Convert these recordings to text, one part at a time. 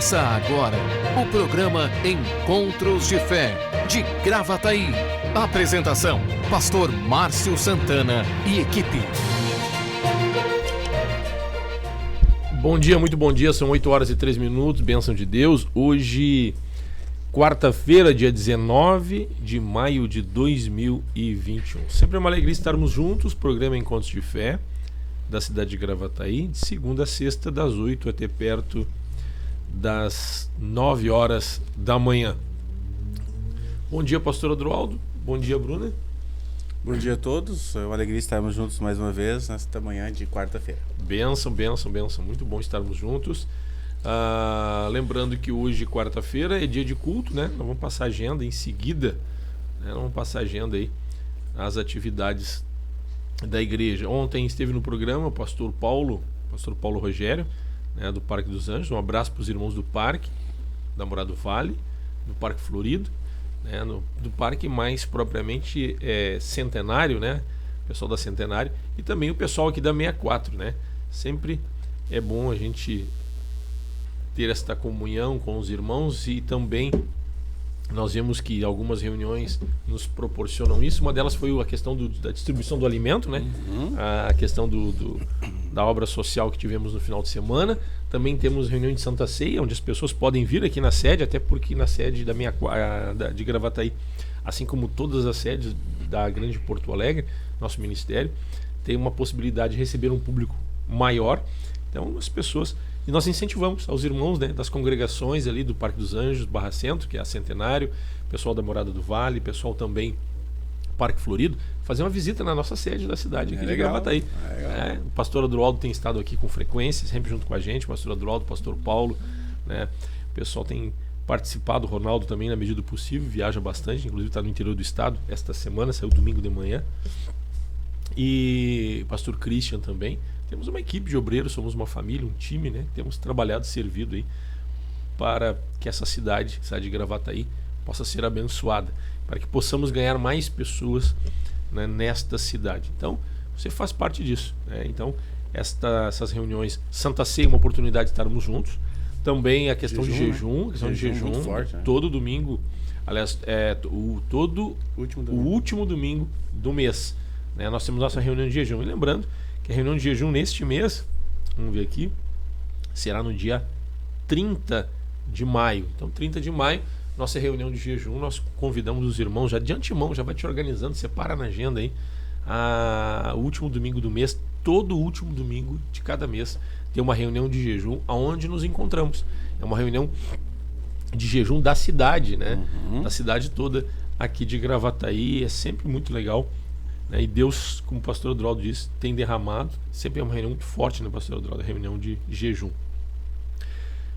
Começa agora o programa Encontros de Fé, de Gravataí. Apresentação, Pastor Márcio Santana e equipe. Bom dia, muito bom dia, são 8 horas e 3 minutos, bênção de Deus. Hoje, quarta-feira, dia 19 de maio de 2021. Sempre é uma alegria estarmos juntos, programa Encontros de Fé, da cidade de Gravataí, de segunda a sexta, das 8 até perto das 9 horas da manhã. Bom dia, pastor Adroaldo. Bom dia, Bruna. Bom dia a todos. É uma alegria estarmos juntos mais uma vez nesta manhã de quarta-feira. Bênção, bênção, bênção. Muito bom estarmos juntos. Lembrando que hoje, quarta-feira, é dia de culto, né? Nós vamos passar a agenda em seguida, né? Nós vamos passar a agenda aí, as atividades da igreja. Ontem esteve no programa o pastor Paulo Rogério, né, do Parque dos Anjos. Um abraço para os irmãos do Parque, da Morada do Vale, do Parque Florido, né, do Parque mais propriamente Centenário, né, o pessoal da Centenário, e também o pessoal aqui da 64, né. Sempre é bom a gente ter esta comunhão com os irmãos, e também nós vemos que algumas reuniões nos proporcionam isso. Uma delas foi a questão da distribuição do alimento, né? A questão da obra social que tivemos no final de semana. Também temos reunião de Santa Ceia, onde as pessoas podem vir aqui na sede, até porque na sede de Gravataí, assim como todas as sedes da Grande Porto Alegre, nosso ministério, tem uma possibilidade de receber um público maior. Então as pessoas... E nós incentivamos aos irmãos, né, das congregações ali do Parque dos Anjos, Barra Centro, que é a Centenário, pessoal da Morada do Vale, pessoal também Parque Florido, fazer uma visita na nossa sede da cidade aqui de Gravataí. O pastor Adroaldo tem estado aqui com frequência, sempre junto com a gente, o pastor Adroaldo, o pastor Paulo, né? O pessoal tem participado, o Ronaldo também na medida do possível, viaja bastante, inclusive está no interior do estado esta semana, saiu domingo de manhã. E o pastor Christian também. Temos uma equipe de obreiros, somos uma família, um time, né? Temos trabalhado, servido aí para que essa cidade de Gravataí, possa ser abençoada, para que possamos ganhar mais pessoas, né, nesta cidade. Então, você faz parte disso, né? Então, essas reuniões, Santa Ceia, uma oportunidade de estarmos juntos. Também a questão de jejum, muito forte, né? Todo domingo, aliás, o último domingo do mês, né? Nós temos nossa reunião de jejum. E lembrando que a reunião de jejum neste mês, vamos ver aqui, será no dia 30 de maio. Então, 30 de maio, nossa reunião de jejum, nós convidamos os irmãos já de antemão, já vai te organizando, separa na agenda aí, o último domingo do mês, todo último domingo de cada mês, tem uma reunião de jejum aonde nos encontramos. É uma reunião de jejum da cidade, né? Da cidade toda aqui de Gravataí, é sempre muito legal. E Deus, como o pastor Adroaldo disse, tem derramado. Sempre é uma reunião muito forte, né, pastor Adroaldo? Reunião de jejum.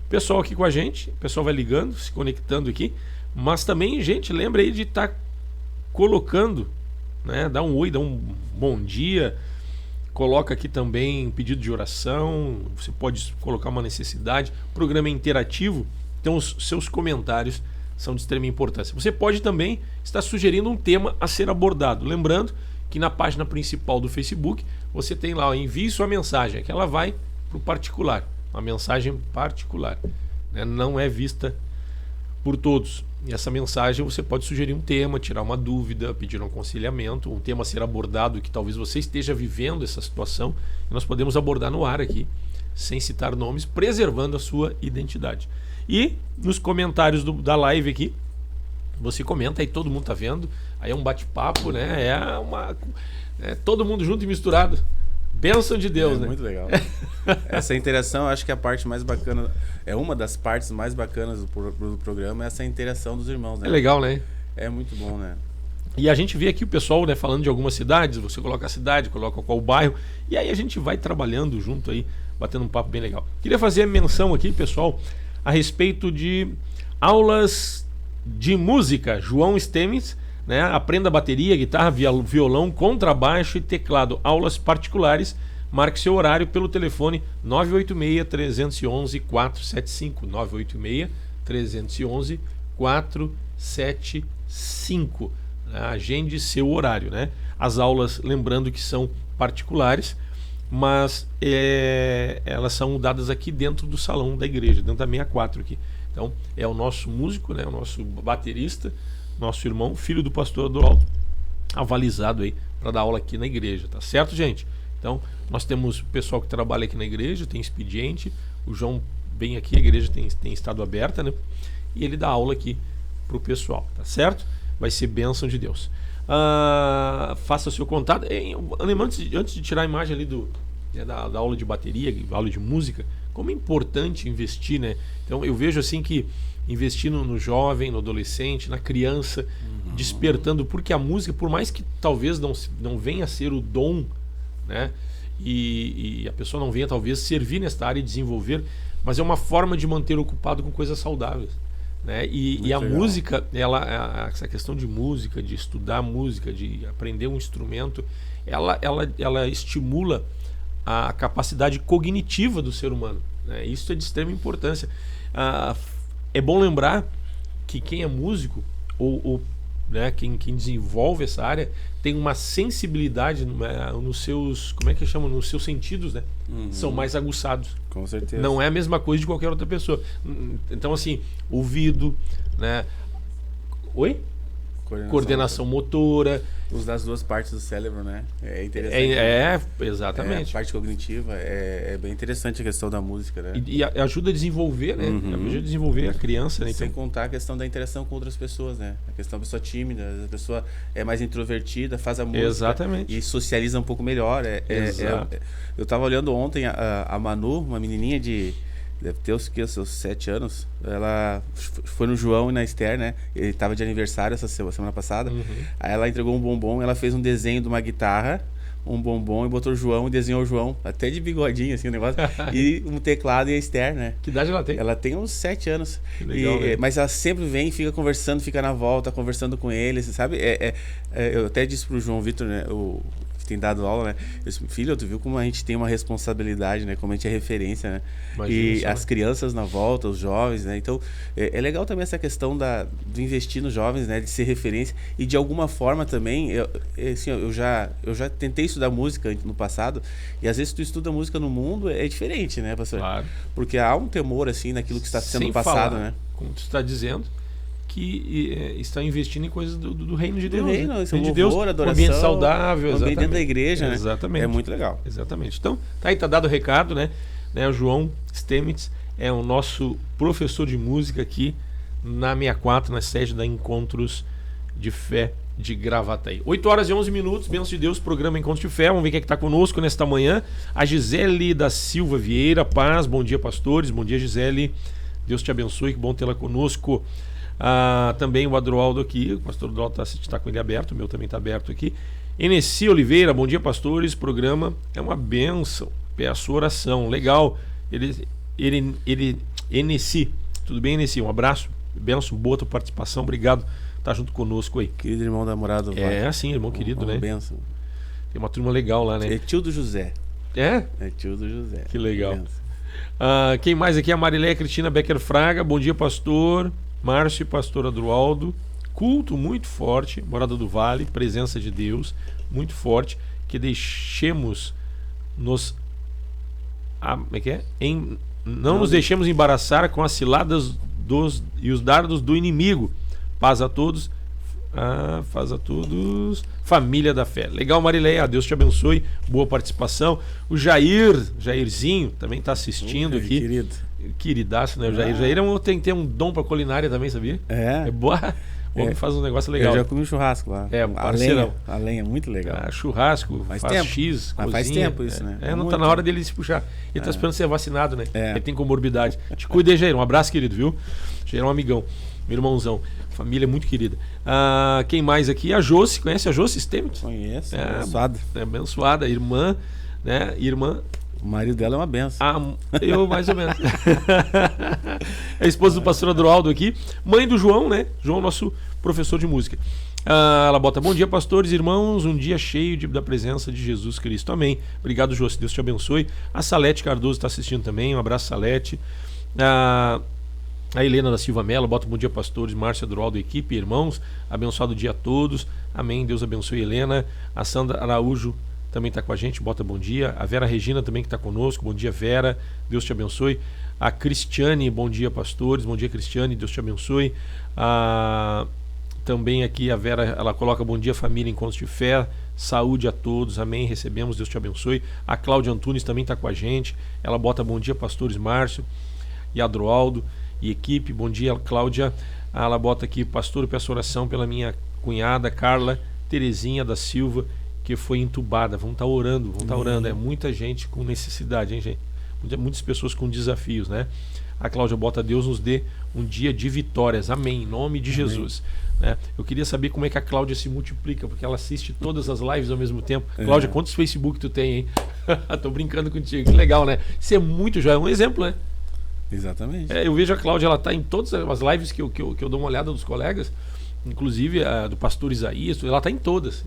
Pessoal aqui com a gente, o pessoal vai ligando, se conectando aqui. Mas também, gente, lembra aí de estar colocando, né? Dá um oi, dá um bom dia. Coloca aqui também um pedido de oração. Você pode colocar uma necessidade. O programa é interativo, então os seus comentários são de extrema importância. Você pode também estar sugerindo um tema a ser abordado. Lembrando que na página principal do Facebook você tem lá, envie sua mensagem, que ela vai para o particular, uma mensagem particular, né? Não é vista por todos. E essa mensagem você pode sugerir um tema, tirar uma dúvida, pedir um aconselhamento, um tema a ser abordado que talvez você esteja vivendo essa situação, e nós podemos abordar no ar aqui, sem citar nomes, preservando a sua identidade. E nos comentários da live aqui, você comenta, aí todo mundo tá vendo, aí é um bate-papo, né? Todo mundo junto e misturado. Bênção de Deus, né? Muito legal. Essa interação, eu acho que é a parte mais bacana, é uma das partes mais bacanas do programa, essa interação dos irmãos, né? É legal, né? É muito bom, né? E a gente vê aqui o pessoal, né, falando de algumas cidades, você coloca a cidade, coloca qual bairro, e aí a gente vai trabalhando junto aí, batendo um papo bem legal. Queria fazer menção aqui, pessoal, a respeito de aulas de música. João Estemes, né? Aprenda bateria, guitarra, violão, contrabaixo e teclado. Aulas particulares. Marque seu horário pelo telefone 986-311-475. 986-311-475. Agende seu horário, né? As aulas, lembrando que são particulares, mas elas são dadas aqui dentro do salão da igreja, dentro da 64 aqui. Então, é o nosso músico, né, o nosso baterista, nosso irmão, filho do pastor Adroaldo, avalizado aí para dar aula aqui na igreja, tá certo, gente? Então, nós temos o pessoal que trabalha aqui na igreja, tem expediente, o João vem aqui, a igreja tem estado aberta, né? E ele dá aula aqui pro pessoal, tá certo? Vai ser bênção de Deus. Faça o seu contato. Antes de tirar a imagem ali da aula de bateria, aula de música, como é importante investir, né? Então eu vejo assim que investir no jovem, no adolescente, na criança, despertando, porque a música, por mais que talvez não venha a ser o dom, né? E a pessoa não venha talvez servir nesta área e desenvolver, mas é uma forma de manter ocupado com coisas saudáveis, né? E a música, essa questão de música, de estudar música, de aprender um instrumento, ela estimula a capacidade cognitiva do ser humano, né? Isso é de extrema importância. É bom lembrar que quem é músico ou né, quem desenvolve essa área tem uma sensibilidade nos seus, como é que chama, nos seus sentidos, né? São mais aguçados. Com certeza. Não é a mesma coisa de qualquer outra pessoa. Então assim, ouvido, né? Oi? Coordenação motora. Os das duas partes do cérebro, né? É interessante. Exatamente. A parte cognitiva é bem interessante a questão da música, né? E ajuda a desenvolver, né? Ajuda a desenvolver a criança, né? Sem contar a questão da interação com outras pessoas, né? A questão da pessoa tímida, a pessoa é mais introvertida, faz a música. Exatamente. E socializa um pouco melhor. Eu tava olhando ontem a Manu, uma menininha deve ter os seus 7 anos. Ela foi no João e na Esther, né? Ele tava de aniversário essa semana passada. Aí ela entregou um bombom, ela fez um desenho de uma guitarra, um bombom, e botou o João e desenhou o João, até de bigodinho assim o negócio, e um teclado e a Esther, né? Que idade ela tem? Ela tem uns 7 anos. Que legal, né? Mas ela sempre vem, fica conversando, fica na volta, conversando com eles, sabe? Eu até disse pro João Vitor, né? Tem dado aula, né? Eu disse, filho, tu viu como a gente tem uma responsabilidade, né? Como a gente é referência, né? Imagina, e as crianças na volta, os jovens, né? Então, é legal também essa questão do investir nos jovens, né? De ser referência. E de alguma forma também, eu já tentei estudar música no passado, e às vezes tu estuda música no mundo, é diferente, né, pastor? Claro. Porque há um temor, assim, naquilo que está sendo passado, né? Como tu está dizendo, que está investindo em coisas do reino de Deus. Do reino, né? Reino de Deus, adoração, um ambiente saudável, ambiente dentro da igreja, né? Exatamente. É muito legal. Exatamente. Então, tá dado o recado, né? O João Stemitz é o nosso professor de música aqui na 64, na sede da Encontros de Fé de Gravataí. 8h11, bênção de Deus, programa Encontros de Fé. Vamos ver quem é que está conosco nesta manhã. A Gisele da Silva Vieira, paz, bom dia, pastores, bom dia, Gisele. Deus te abençoe, que bom tê-la conosco. Também o Adroaldo aqui, o pastor Adroaldo está com ele aberto, o meu também está aberto aqui. Enessi Oliveira, bom dia, pastores, programa é uma bênção, é a sua oração, legal. Enessi, tudo bem, Enessi? Um abraço, bênção, boa tua participação, obrigado por estar junto conosco aí. Querido irmão da morada. Sim, irmão querido, né? Bênção. Tem uma turma legal lá, né? É tio do José. É tio do José. Que legal. Quem mais aqui? A Marileia Cristina Becker Fraga, bom dia, pastor Márcio e pastor Adroaldo. Culto muito forte, Morada do Vale, presença de Deus muito forte, que deixemos nos não nos deixemos embaraçar com as ciladas e os dardos do inimigo. Paz a todos. Paz a todos. Família da fé. Legal, Marileia, Deus te abençoe. Boa participação. O Jairzinho também está assistindo aqui. Querido. Queridaço, né? O Jair tem que ter um dom para culinária também, sabia? É boa. O homem faz um negócio legal. Eu já comi churrasco lá. Parceirão. A lenha, muito legal. Churrasco, faz X, cozinha. Faz tempo isso, né? Não tá na hora dele se puxar. Ele tá esperando ser vacinado, né? Ele tem comorbidade. Te cuide, Jair. Um abraço, querido, viu? Jair é um amigão, meu irmãozão. Família muito querida. Quem mais aqui? A Josi. Conhece a Josi Stemitz? Conheço. Abençoada. Abençoada. Irmã, né? O marido dela é uma benção. Eu mais ou menos. É a esposa do pastor Adroaldo aqui. Mãe do João, né? João, nosso professor de música. Ela bota, bom dia, pastores, irmãos, um dia cheio da presença de Jesus Cristo. Amém. Obrigado, Jô, Deus te abençoe. A Salete Cardoso está assistindo também, um abraço, Salete. A Helena da Silva Mello bota, bom dia, pastores, Márcio Adroaldo, equipe, irmãos, abençoado dia a todos. Amém, Deus abençoe, Helena. A Sandra Araújo também está com a gente, bota bom dia. A Vera Regina também que está conosco, bom dia Vera, Deus te abençoe. A Cristiane, bom dia pastores, bom dia Cristiane, Deus te abençoe. Também aqui a Vera, ela coloca bom dia família, encontros de fé, saúde a todos, amém, recebemos, Deus te abençoe. A Cláudia Antunes também está com a gente, ela bota bom dia pastores Márcio e Adroaldo e equipe, bom dia Cláudia. Ela bota aqui, pastor, peço oração pela minha cunhada Carla Terezinha da Silva, que foi entubada. Vamos estar orando, É muita gente com necessidade, hein, gente? Muitas pessoas com desafios, né? A Cláudia bota, Deus nos dê um dia de vitórias, amém, em nome de Jesus, né? Eu queria saber como é que a Cláudia se multiplica, porque ela assiste todas as lives ao mesmo tempo. Cláudia, quantos Facebook tu tem, hein? Tô brincando contigo, que legal, né? Isso é muito já, é um exemplo, né? Exatamente. Eu vejo a Cláudia, ela tá em todas as lives que eu dou uma olhada dos colegas, inclusive a do pastor Isaías, ela tá em todas,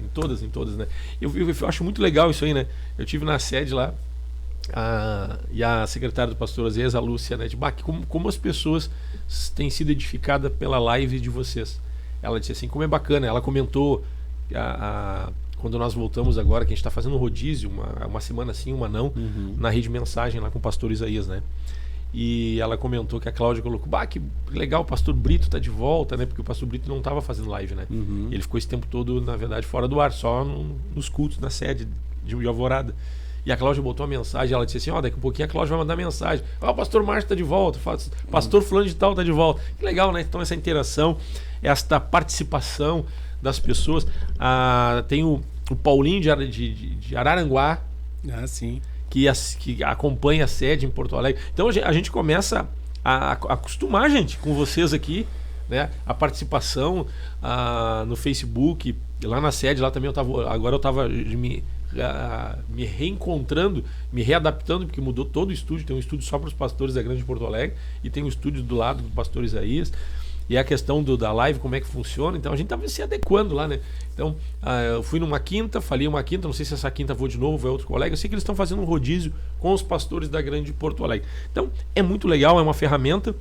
né? Eu acho muito legal isso aí, né? Eu tive na sede lá, e a secretária do pastor Isaías, a Lúcia, né? Tipo, como as pessoas têm sido edificadas pela live de vocês. Ela disse assim, como é bacana, ela comentou quando nós voltamos agora, que a gente está fazendo um rodízio, uma semana sim, uma não, na rede mensagem lá com o pastor Isaías, né? E ela comentou que a Cláudia colocou, que legal, o pastor Brito tá de volta, né? Porque o pastor Brito não estava fazendo live, né? Ele ficou esse tempo todo, na verdade, fora do ar, só nos cultos, na sede de Alvorada. E a Cláudia botou uma mensagem, ela disse assim, daqui a pouquinho a Cláudia vai mandar mensagem, o pastor Márcio tá de volta, pastor fulano de tal tá de volta. Que legal, né? Então essa interação, esta participação das pessoas. Tem o Paulinho de Araranguá. Sim. Que acompanha a sede em Porto Alegre. Então a gente começa a acostumar, gente, com vocês aqui, né? A participação no Facebook, lá na sede, lá também agora eu estava me reencontrando, me readaptando, porque mudou todo o estúdio. Tem um estúdio só para os pastores da Grande Porto Alegre e tem um estúdio do lado do pastor Isaías. E a questão da live, como é que funciona. Então a gente estava se adequando lá, né? Então eu fui numa quinta, falei uma quinta, não sei se essa quinta vou de novo, vai outro colega. Eu sei que eles estão fazendo um rodízio com os pastores da Grande Porto Alegre. Então é muito legal, é uma ferramenta,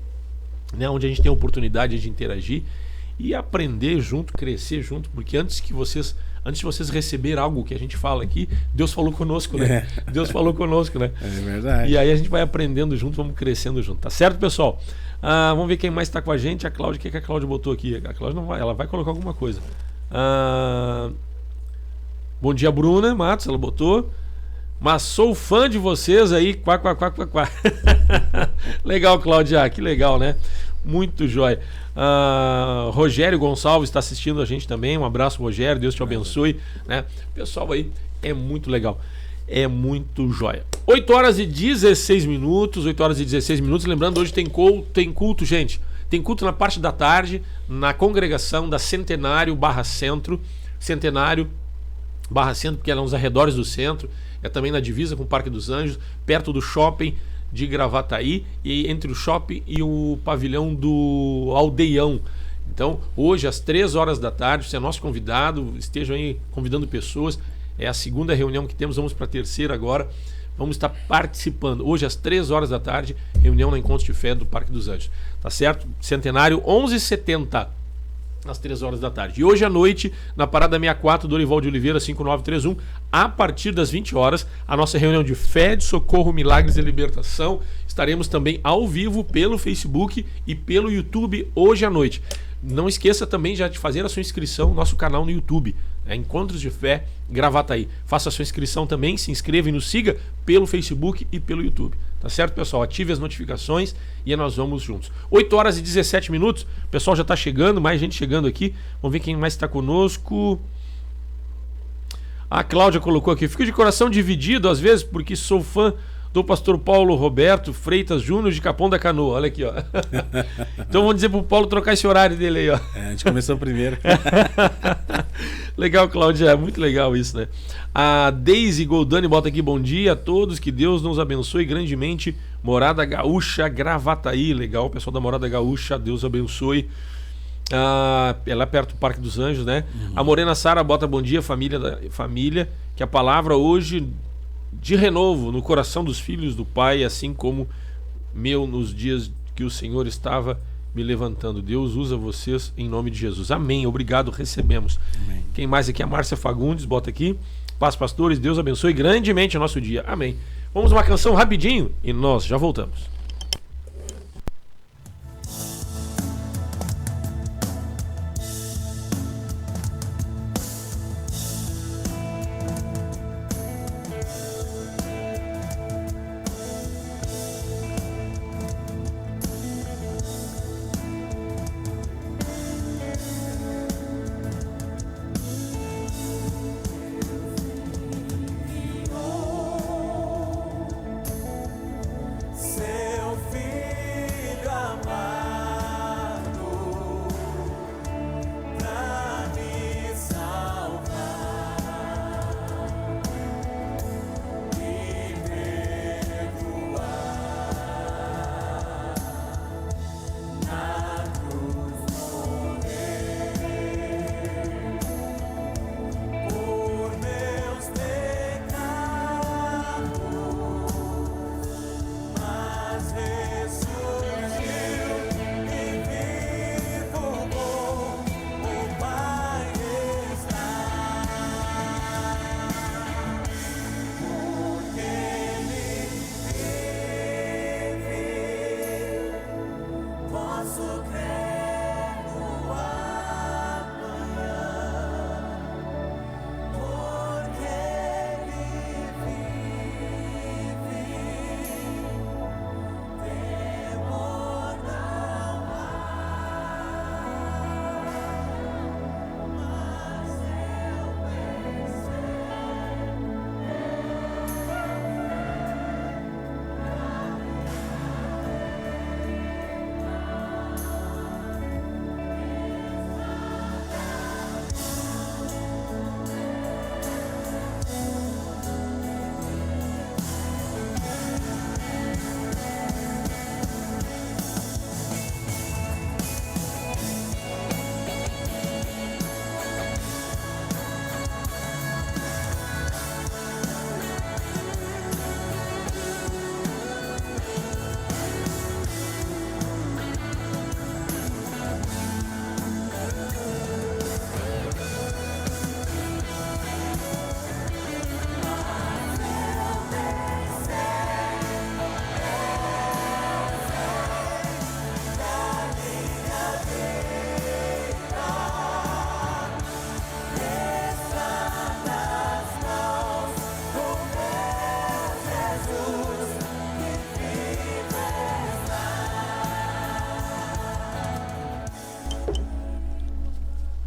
né, onde a gente tem a oportunidade de interagir e aprender junto, crescer junto, porque antes de vocês receberem algo que a gente fala aqui, Deus falou conosco, né? Deus falou conosco, né? É verdade. E aí a gente vai aprendendo junto, vamos crescendo junto, tá certo, pessoal? Vamos ver quem mais está com a gente. A Cláudia, o que a Cláudia botou aqui? A Cláudia não vai, ela vai colocar alguma coisa. Bom dia, Bruna Matos, ela botou. Mas sou fã de vocês aí. Quá. Legal, Cláudia, que legal, né? Muito jóia. Rogério Gonçalves está assistindo a gente também. Um abraço, Rogério, Deus te abençoe, né? Pessoal aí, é muito legal. É muito jóia. 8 horas e 16 minutos. 8 horas e 16 minutos. Lembrando, hoje tem culto, gente. Tem culto na parte da tarde, na congregação da Centenário Barra Centro. Centenário Barra Centro, porque ela é nos arredores do centro. É também na divisa com o Parque dos Anjos, perto do shopping de Gravataí, e entre o shopping e o pavilhão do Aldeião. Então, hoje, às 3 horas da tarde, você é nosso convidado, estejam aí convidando pessoas. É a segunda reunião que temos, vamos para a terceira agora. Vamos estar participando. Hoje, às 3 horas da tarde, reunião na Encontros de Fé do Parque dos Anjos. Tá certo? Centenário 11h70, às 3 horas da tarde. E hoje à noite, na Parada 64, Dorival de Oliveira, 5931, a partir das 20 horas, a nossa reunião de fé, de socorro, milagres e libertação. Estaremos também ao vivo pelo Facebook e pelo YouTube hoje à noite. Não esqueça também já de fazer a sua inscrição no nosso canal no YouTube, Encontros de Fé Gravataí. Faça a sua inscrição também, se inscreva e nos siga pelo Facebook e pelo YouTube. Tá certo, pessoal? Ative as notificações e nós vamos juntos. 8 horas e 17 minutos. O pessoal já está chegando, mais gente chegando aqui. Vamos ver quem mais está conosco. A Cláudia colocou aqui. Fico de coração dividido às vezes porque sou fã do pastor Paulo Roberto Freitas Júnior de Capão da Canoa. Olha aqui, ó. Então vamos dizer pro Paulo trocar esse horário dele aí, ó. A gente começou primeiro. Legal, Cláudia. Muito legal isso, né? A Deise Goldani bota aqui, bom dia a todos, que Deus nos abençoe grandemente. Morada Gaúcha, Gravataí. Legal, pessoal da Morada Gaúcha, Deus abençoe. Ela é perto do Parque dos Anjos, né? A Morena Sara bota bom dia, família, que a palavra hoje de renovo no coração dos filhos do Pai, assim como meu nos dias que o Senhor estava me levantando. Deus usa vocês em nome de Jesus. Amém. Obrigado, recebemos. Amém. Quem mais aqui? A Márcia Fagundes bota aqui. Paz, pastores, Deus abençoe grandemente o nosso dia. Amém. Vamos uma canção rapidinho e nós já voltamos.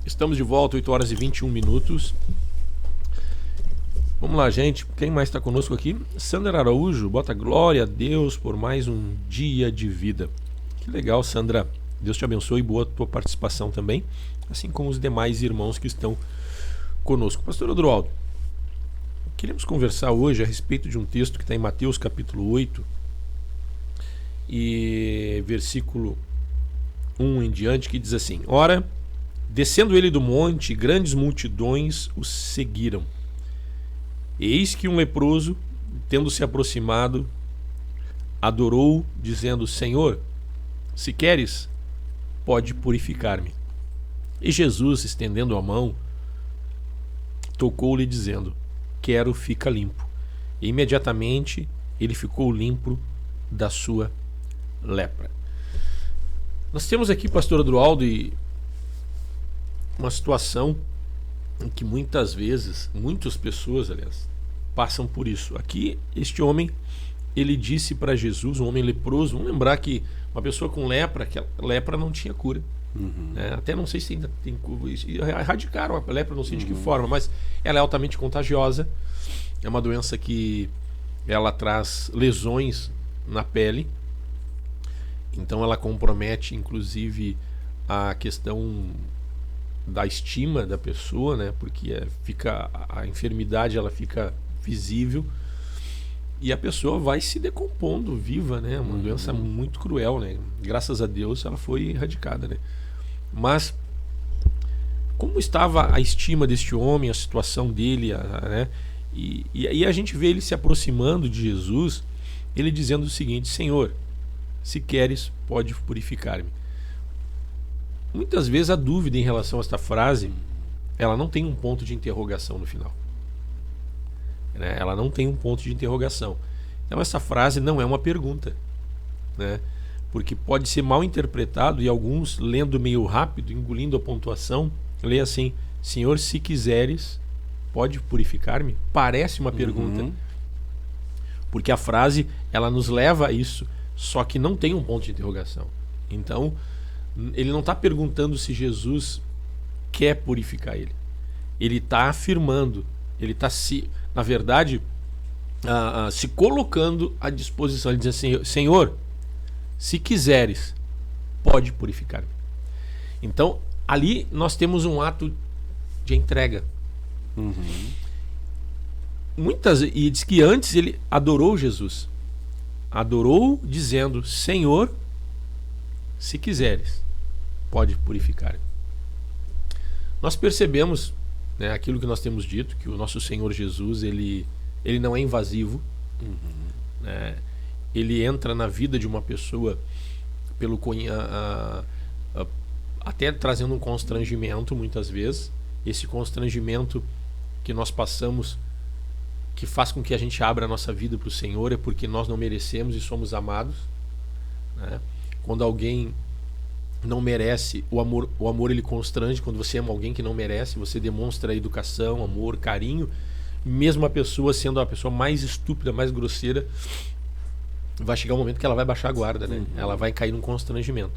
Estamos de volta, 8 horas e 21 minutos. Vamos lá, gente. Quem mais está conosco aqui? Sandra Araújo, bota glória a Deus por mais um dia de vida. Que legal, Sandra. Deus te abençoe e boa tua participação também, assim como os demais irmãos que estão conosco. Pastor Adroaldo, queremos conversar hoje a respeito de um texto que está em Mateus capítulo 8 e versículo 1 em diante, que diz assim: Ora, descendo ele do monte, grandes multidões o seguiram. Eis que um leproso, tendo se aproximado, adorou, dizendo: Senhor, se queres, pode purificar-me. E Jesus, estendendo a mão, tocou-lhe, dizendo: Quero, fica limpo. E imediatamente ele ficou limpo da sua lepra. Nós temos aqui, pastor Adroaldo, uma situação em que muitas vezes, muitas pessoas, aliás, passam por isso. Aqui, este homem, ele disse para Jesus, um homem leproso, vamos lembrar que uma pessoa com lepra, que a lepra não tinha cura. Até não sei se ainda tem cura. Erradicaram a lepra, não sei de que forma, mas ela é altamente contagiosa. É uma doença que ela traz lesões na pele. Então ela compromete, inclusive, a questão da estima da pessoa, né? Porque a enfermidade ela fica visível e a pessoa vai se decompondo viva, né? Uma doença muito cruel, né? Graças a Deus ela foi erradicada, né? Mas como estava a estima deste homem, a situação dele, né? E a gente vê ele se aproximando de Jesus, ele dizendo o seguinte: Senhor, se queres, pode purificar-me. Muitas vezes a dúvida em relação a esta frase, ela não tem um ponto de interrogação no final. né? Ela não tem um ponto de interrogação. Então essa frase não é uma pergunta, né? Porque pode ser mal interpretado e alguns, lendo meio rápido, engolindo a pontuação, lê assim: Senhor, se quiseres, pode purificar-me? Parece uma pergunta. Porque a frase, ela nos leva a isso, só que não tem um ponto de interrogação. Então, ele não está perguntando se Jesus quer purificar ele. Ele está afirmando, ele está na verdade, se colocando à disposição. Ele diz assim: Senhor, se quiseres, pode purificar-me. Então, ali nós temos um ato de entrega. E diz que antes ele adorou Jesus. Adorou dizendo: Senhor, se quiseres, pode purificar-me. Nós percebemos, né, aquilo que nós temos dito, que o nosso Senhor Jesus, ele não é invasivo. Né? Ele entra na vida de uma pessoa até trazendo um constrangimento muitas vezes. Esse constrangimento que nós passamos, que faz com que a gente abra a nossa vida para o Senhor, é porque nós não merecemos e somos amados, né? Quando alguém não merece, o amor ele constrange. Quando você ama alguém que não merece, você demonstra educação, amor, carinho. Mesmo a pessoa sendo a pessoa mais estúpida, mais grosseira, vai chegar um momento que ela vai baixar a guarda, né? Ela vai cair num constrangimento.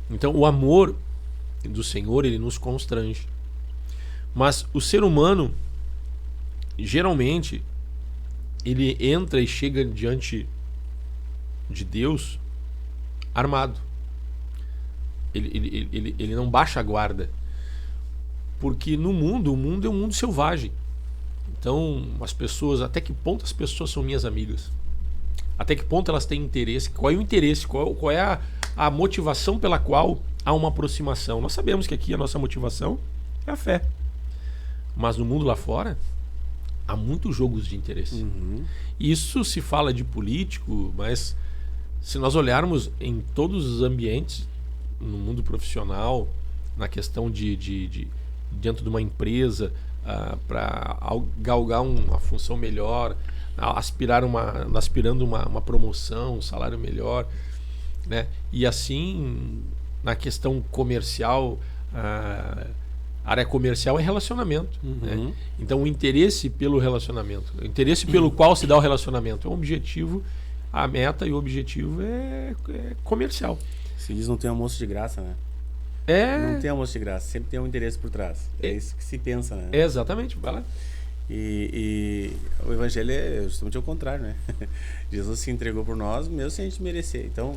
Então o amor do Senhor, ele nos constrange. Mas o ser humano, geralmente, ele entra e chega diante de Deus armado. Ele não baixa a guarda. Porque o mundo é um mundo selvagem. Então, as pessoas, até que ponto as pessoas são minhas amigas? Até que ponto elas têm interesse? Qual é o interesse? Qual é a motivação pela qual há uma aproximação? Nós sabemos que aqui a nossa motivação é a fé. Mas no mundo lá fora, há muitos jogos de interesse. Isso se fala de político, mas se nós olharmos em todos os ambientes, no mundo profissional, na questão de dentro de uma empresa, para galgar uma função melhor, aspirando uma promoção, um salário melhor, né? E assim, na questão comercial, a área comercial é relacionamento, né? Então o interesse pelo relacionamento, o interesse pelo qual se dá o relacionamento é um objetivo, a meta e o objetivo é comercial. Se diz não tem almoço de graça, né? Não tem almoço de graça, sempre tem um interesse por trás. É isso que se pensa, né? Exatamente, vai lá. E o evangelho é justamente o contrário, né? Jesus se entregou por nós, mesmo sem a gente merecer. Então,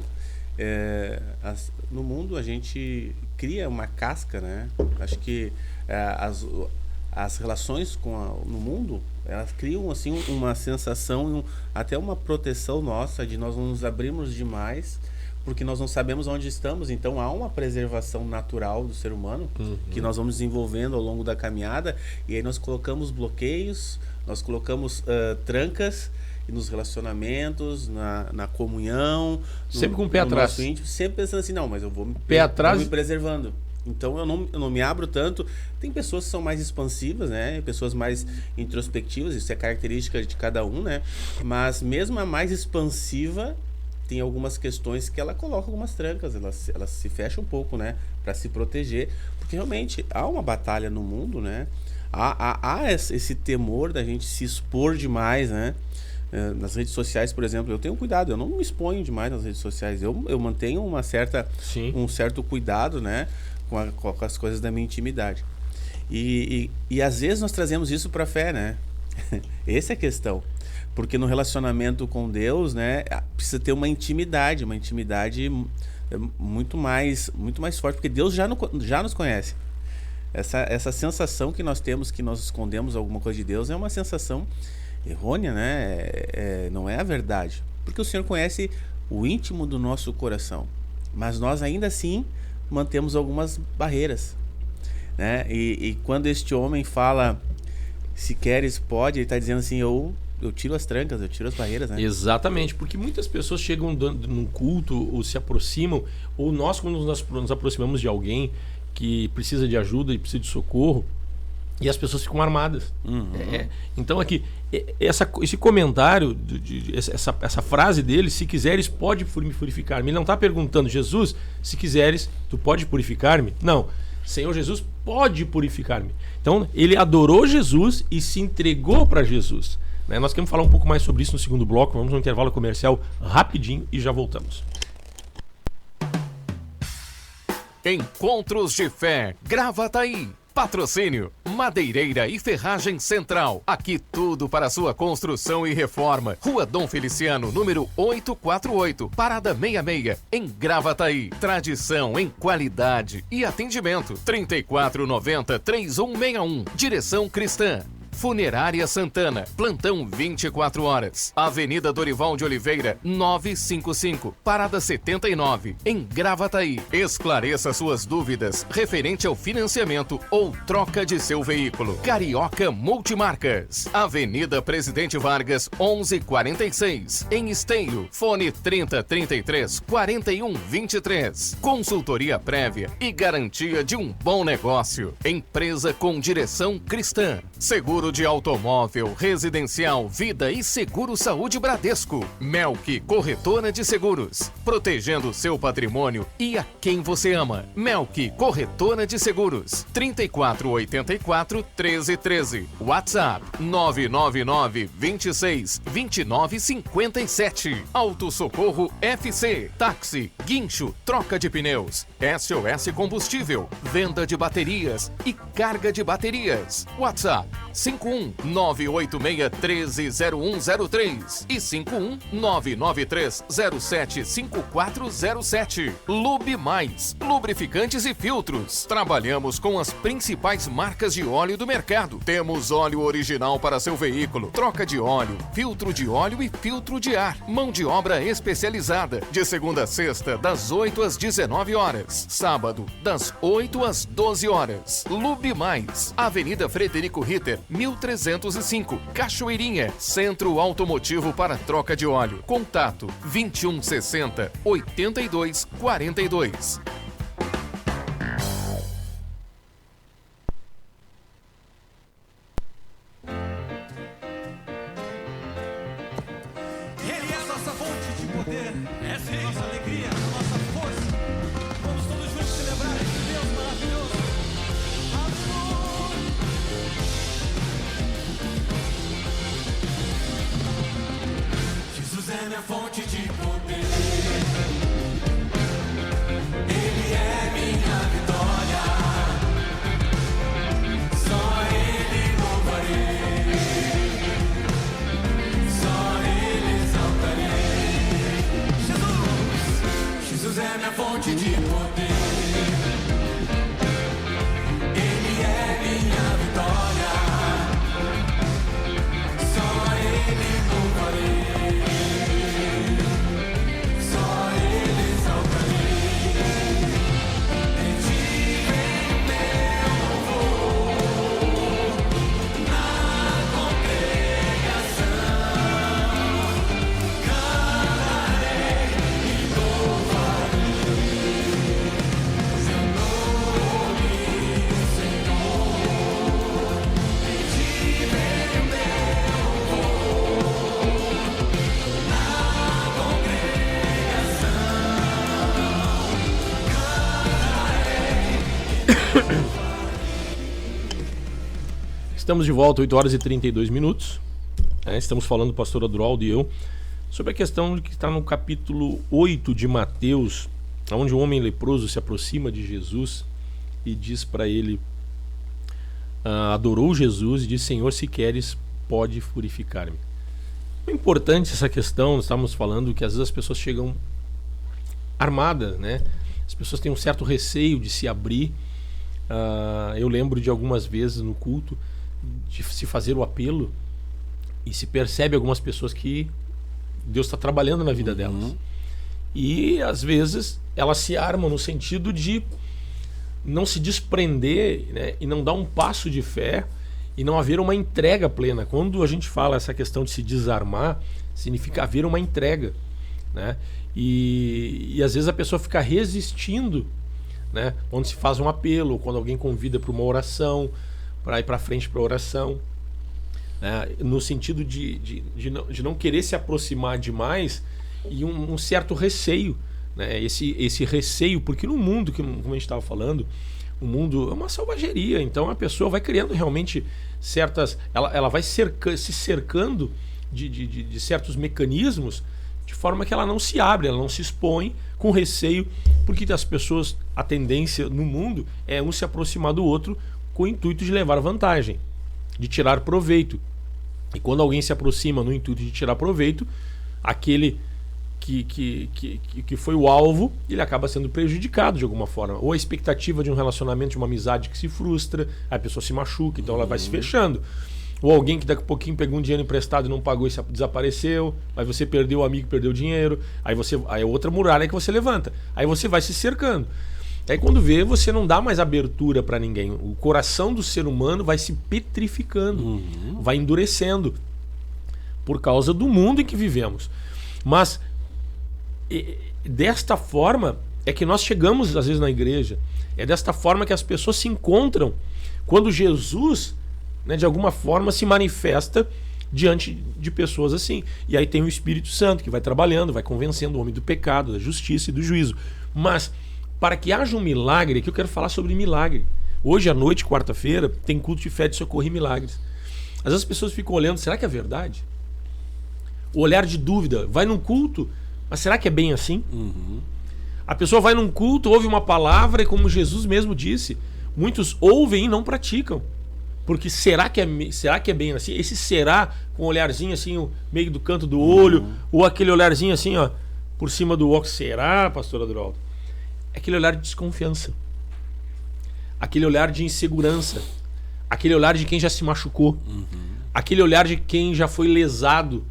no mundo a gente cria uma casca, né? Acho que as relações no mundo, elas criam assim uma sensação, até uma proteção nossa de nós não nos abrirmos demais, porque nós não sabemos onde estamos. Então há uma preservação natural do ser humano que nós vamos desenvolvendo ao longo da caminhada, e aí nós colocamos bloqueios, nós colocamos trancas nos relacionamentos, na comunhão, sempre com o pé atrás, nosso íntimo, sempre pensando assim: não, mas eu vou me preservando. Então eu não me abro tanto. Tem pessoas que são mais expansivas, né? Pessoas mais introspectivas, isso é característica de cada um, né? Mas mesmo a mais expansiva tem algumas questões que ela coloca algumas trancas, ela se fecha um pouco, né, para se proteger, porque realmente há uma batalha no mundo, né? Há esse temor da gente se expor demais, né? Nas redes sociais, por exemplo, eu tenho cuidado, eu não me exponho demais nas redes sociais, eu mantenho um certo cuidado, né, com as coisas da minha intimidade. E às vezes nós trazemos isso para a fé, né? Essa é a questão. Porque no relacionamento com Deus, né, precisa ter uma intimidade muito mais forte, porque Deus já nos conhece. Essa sensação que nós temos, que nós escondemos alguma coisa de Deus, é uma sensação errônea, né? Não é a verdade. Porque o Senhor conhece o íntimo do nosso coração. Mas nós ainda assim mantemos algumas barreiras, né? E quando este homem fala, se queres, pode, ele está dizendo assim: eu tiro as trancas, eu tiro as barreiras, né? Exatamente, porque muitas pessoas chegam num culto ou se aproximam, ou nós, quando nos aproximamos de alguém que precisa de ajuda e precisa de socorro, E as pessoas ficam armadas. Então aqui, esse comentário, essa frase dele, se quiseres, pode me purificar-me. Ele não está perguntando, Jesus, se quiseres, tu pode purificar-me? Não, Senhor Jesus pode purificar-me. Então ele adorou Jesus e se entregou para Jesus. Nós queremos falar um pouco mais sobre isso no segundo bloco. Vamos no intervalo comercial rapidinho e já voltamos. Encontros de Fé, Gravataí. Patrocínio Madeireira e Ferragem Central. Aqui tudo para sua construção e reforma. Rua Dom Feliciano, número 848, Parada 66, em Gravataí. Tradição em qualidade e atendimento. 3490-3161. Direção Cristã. Funerária Santana, plantão 24 horas. Avenida Dorival de Oliveira, 955, Parada 79, em Gravataí. Esclareça suas dúvidas referente ao financiamento ou troca de seu veículo. Carioca Multimarcas, Avenida Presidente Vargas, 1146, em Esteio. Fone 3033-4123. Consultoria prévia e garantia de um bom negócio. Empresa com direção cristã. Seguro de automóvel, residencial, vida e seguro saúde Bradesco. Melk, corretora de seguros. Protegendo seu patrimônio e a quem você ama. Melk, corretora de seguros. 3484-1313. WhatsApp 999-26-2957. Auto Socorro FC. Táxi, guincho, troca de pneus. SOS Combustível. Venda de baterias e carga de baterias. WhatsApp 51-986-130103 e 51-993-075407. Lube Mais, lubrificantes e filtros. Trabalhamos com as principais marcas de óleo do mercado. Temos óleo original para seu veículo, troca de óleo, filtro de óleo e filtro de ar. Mão de obra especializada, de segunda a sexta, das 8 às 19 horas. Sábado, das 8 às 12 horas. Lube Mais, Avenida Frederico Ritter, 1305, Cachoeirinha, Centro Automotivo para troca de óleo. Contato 2160-8242. Ele é a nossa fonte de poder, essa é a nossa alegria, a nossa força. Vamos todos juntos celebrar esse Deus maravilhoso. Jesus é minha fonte de poder. Ele é minha vitória. Só Ele louvarei. Só Ele exaltarei. Jesus é minha fonte de poder. Ele é minha vitória. Só Ele louvarei. Estamos de volta, 8 horas e 32 minutos. Estamos falando, o pastor Adroaldo e eu, sobre a questão que está no capítulo 8 de Mateus, onde um homem leproso se aproxima de Jesus e diz para ele, adorou Jesus e diz: Senhor, se queres, pode purificar-me. É importante essa questão. Nós estávamos falando que às vezes as pessoas chegam armadas, né? As pessoas têm um certo receio de se abrir. Eu lembro de algumas vezes no culto de se fazer o apelo e se percebe algumas pessoas que Deus está trabalhando na vida delas. E às vezes elas se armam no sentido de não se desprender, né, e não dar um passo de fé e não haver uma entrega plena. Quando a gente fala essa questão de se desarmar, significa haver uma entrega, né? E às vezes a pessoa fica resistindo, né, quando se faz um apelo, quando alguém convida para uma oração, para ir para frente para oração, né? No sentido de não querer se aproximar demais e um certo receio, né? Esse receio, porque no mundo, como a gente estava falando, o mundo é uma selvageria, então a pessoa vai criando realmente certas... Ela vai se cercando de certos mecanismos de forma que ela não se abre, ela não se expõe com receio, porque as pessoas, a tendência no mundo é um se aproximar do outro com o intuito de levar vantagem, de tirar proveito. E quando alguém se aproxima no intuito de tirar proveito, aquele que foi o alvo, ele acaba sendo prejudicado de alguma forma. Ou a expectativa de um relacionamento, de uma amizade que se frustra, a pessoa se machuca, então ela vai se fechando. Ou alguém que daqui a pouquinho pegou um dinheiro emprestado e não pagou e desapareceu, aí você perdeu o amigo, perdeu o dinheiro, aí é outra muralha que você levanta. Aí você vai se cercando. Aí quando vê, você não dá mais abertura para ninguém. O coração do ser humano vai se petrificando, vai endurecendo por causa do mundo em que vivemos. Mas desta forma é que nós chegamos às vezes na igreja. É desta forma que as pessoas se encontram quando Jesus, né, de alguma forma se manifesta diante de pessoas assim. E aí tem o Espírito Santo que vai trabalhando, vai convencendo o homem do pecado, da justiça e do juízo. Mas para que haja um milagre, aqui eu quero falar sobre milagre. Hoje à noite, quarta-feira, tem culto de fé de socorro e milagres. Às vezes as pessoas ficam olhando, será que é verdade? O olhar de dúvida, vai num culto, mas será que é bem assim? A pessoa vai num culto, ouve uma palavra e, como Jesus mesmo disse, muitos ouvem e não praticam. Porque será que é bem assim? Esse será com um olharzinho assim, o meio do canto do olho, ou aquele olharzinho assim, ó, por cima do óculos, será, pastor Adroaldo? Aquele olhar de desconfiança, aquele olhar de insegurança, aquele olhar de quem já se machucou, aquele olhar de quem já foi lesado,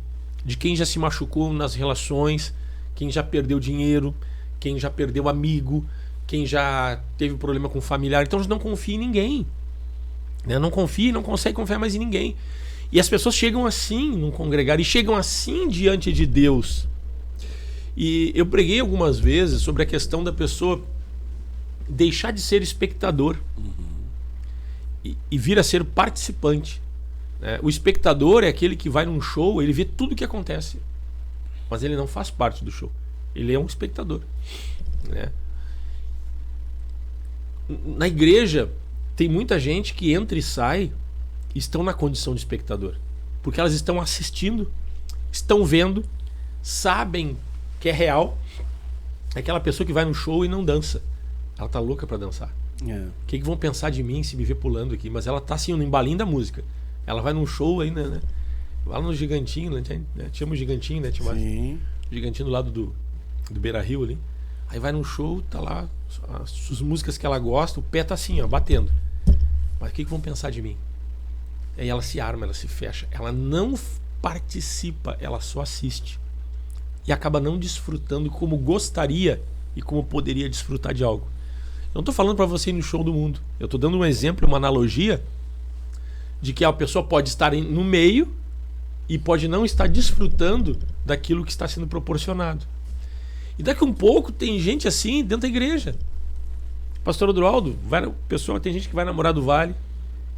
de quem já se machucou nas relações, quem já perdeu dinheiro, quem já perdeu amigo, quem já teve problema com familiar. Então não confia em ninguém, né? Não confia, não consegue confiar mais em ninguém. E as pessoas chegam assim num congregário e chegam assim diante de Deus. E eu preguei algumas vezes sobre a questão da pessoa deixar de ser espectador e vir a ser participante. O espectador é aquele que vai num show, ele vê tudo o que acontece, mas ele não faz parte do show. Ele é um espectador, né? Na igreja tem muita gente que entra e sai e estão na condição de espectador, porque elas estão assistindo, estão vendo, sabem que é real. É aquela pessoa que vai no show e não dança, ela tá louca para dançar. O que vão pensar de mim se me ver pulando aqui? Mas ela tá assim no embalinho da música. Ela vai num show ainda, né? Lá no Gigantinho, né? Tinha um Gigantinho, né? Tinha um Gigantinho do lado do Beira-Rio ali. Aí vai num show, tá lá as músicas que ela gosta, o pé tá assim, ó, batendo. Mas o que vão pensar de mim? Aí ela se arma, ela se fecha. Ela não participa, ela só assiste. E acaba não desfrutando como gostaria e como poderia desfrutar de algo. Eu não tô falando para você ir no show do mundo. Eu tô dando um exemplo, uma analogia de que a pessoa pode estar no meio e pode não estar desfrutando daquilo que está sendo proporcionado. E daqui a um pouco tem gente assim dentro da igreja. Pastor Adroaldo, tem gente que vai namorar do Vale.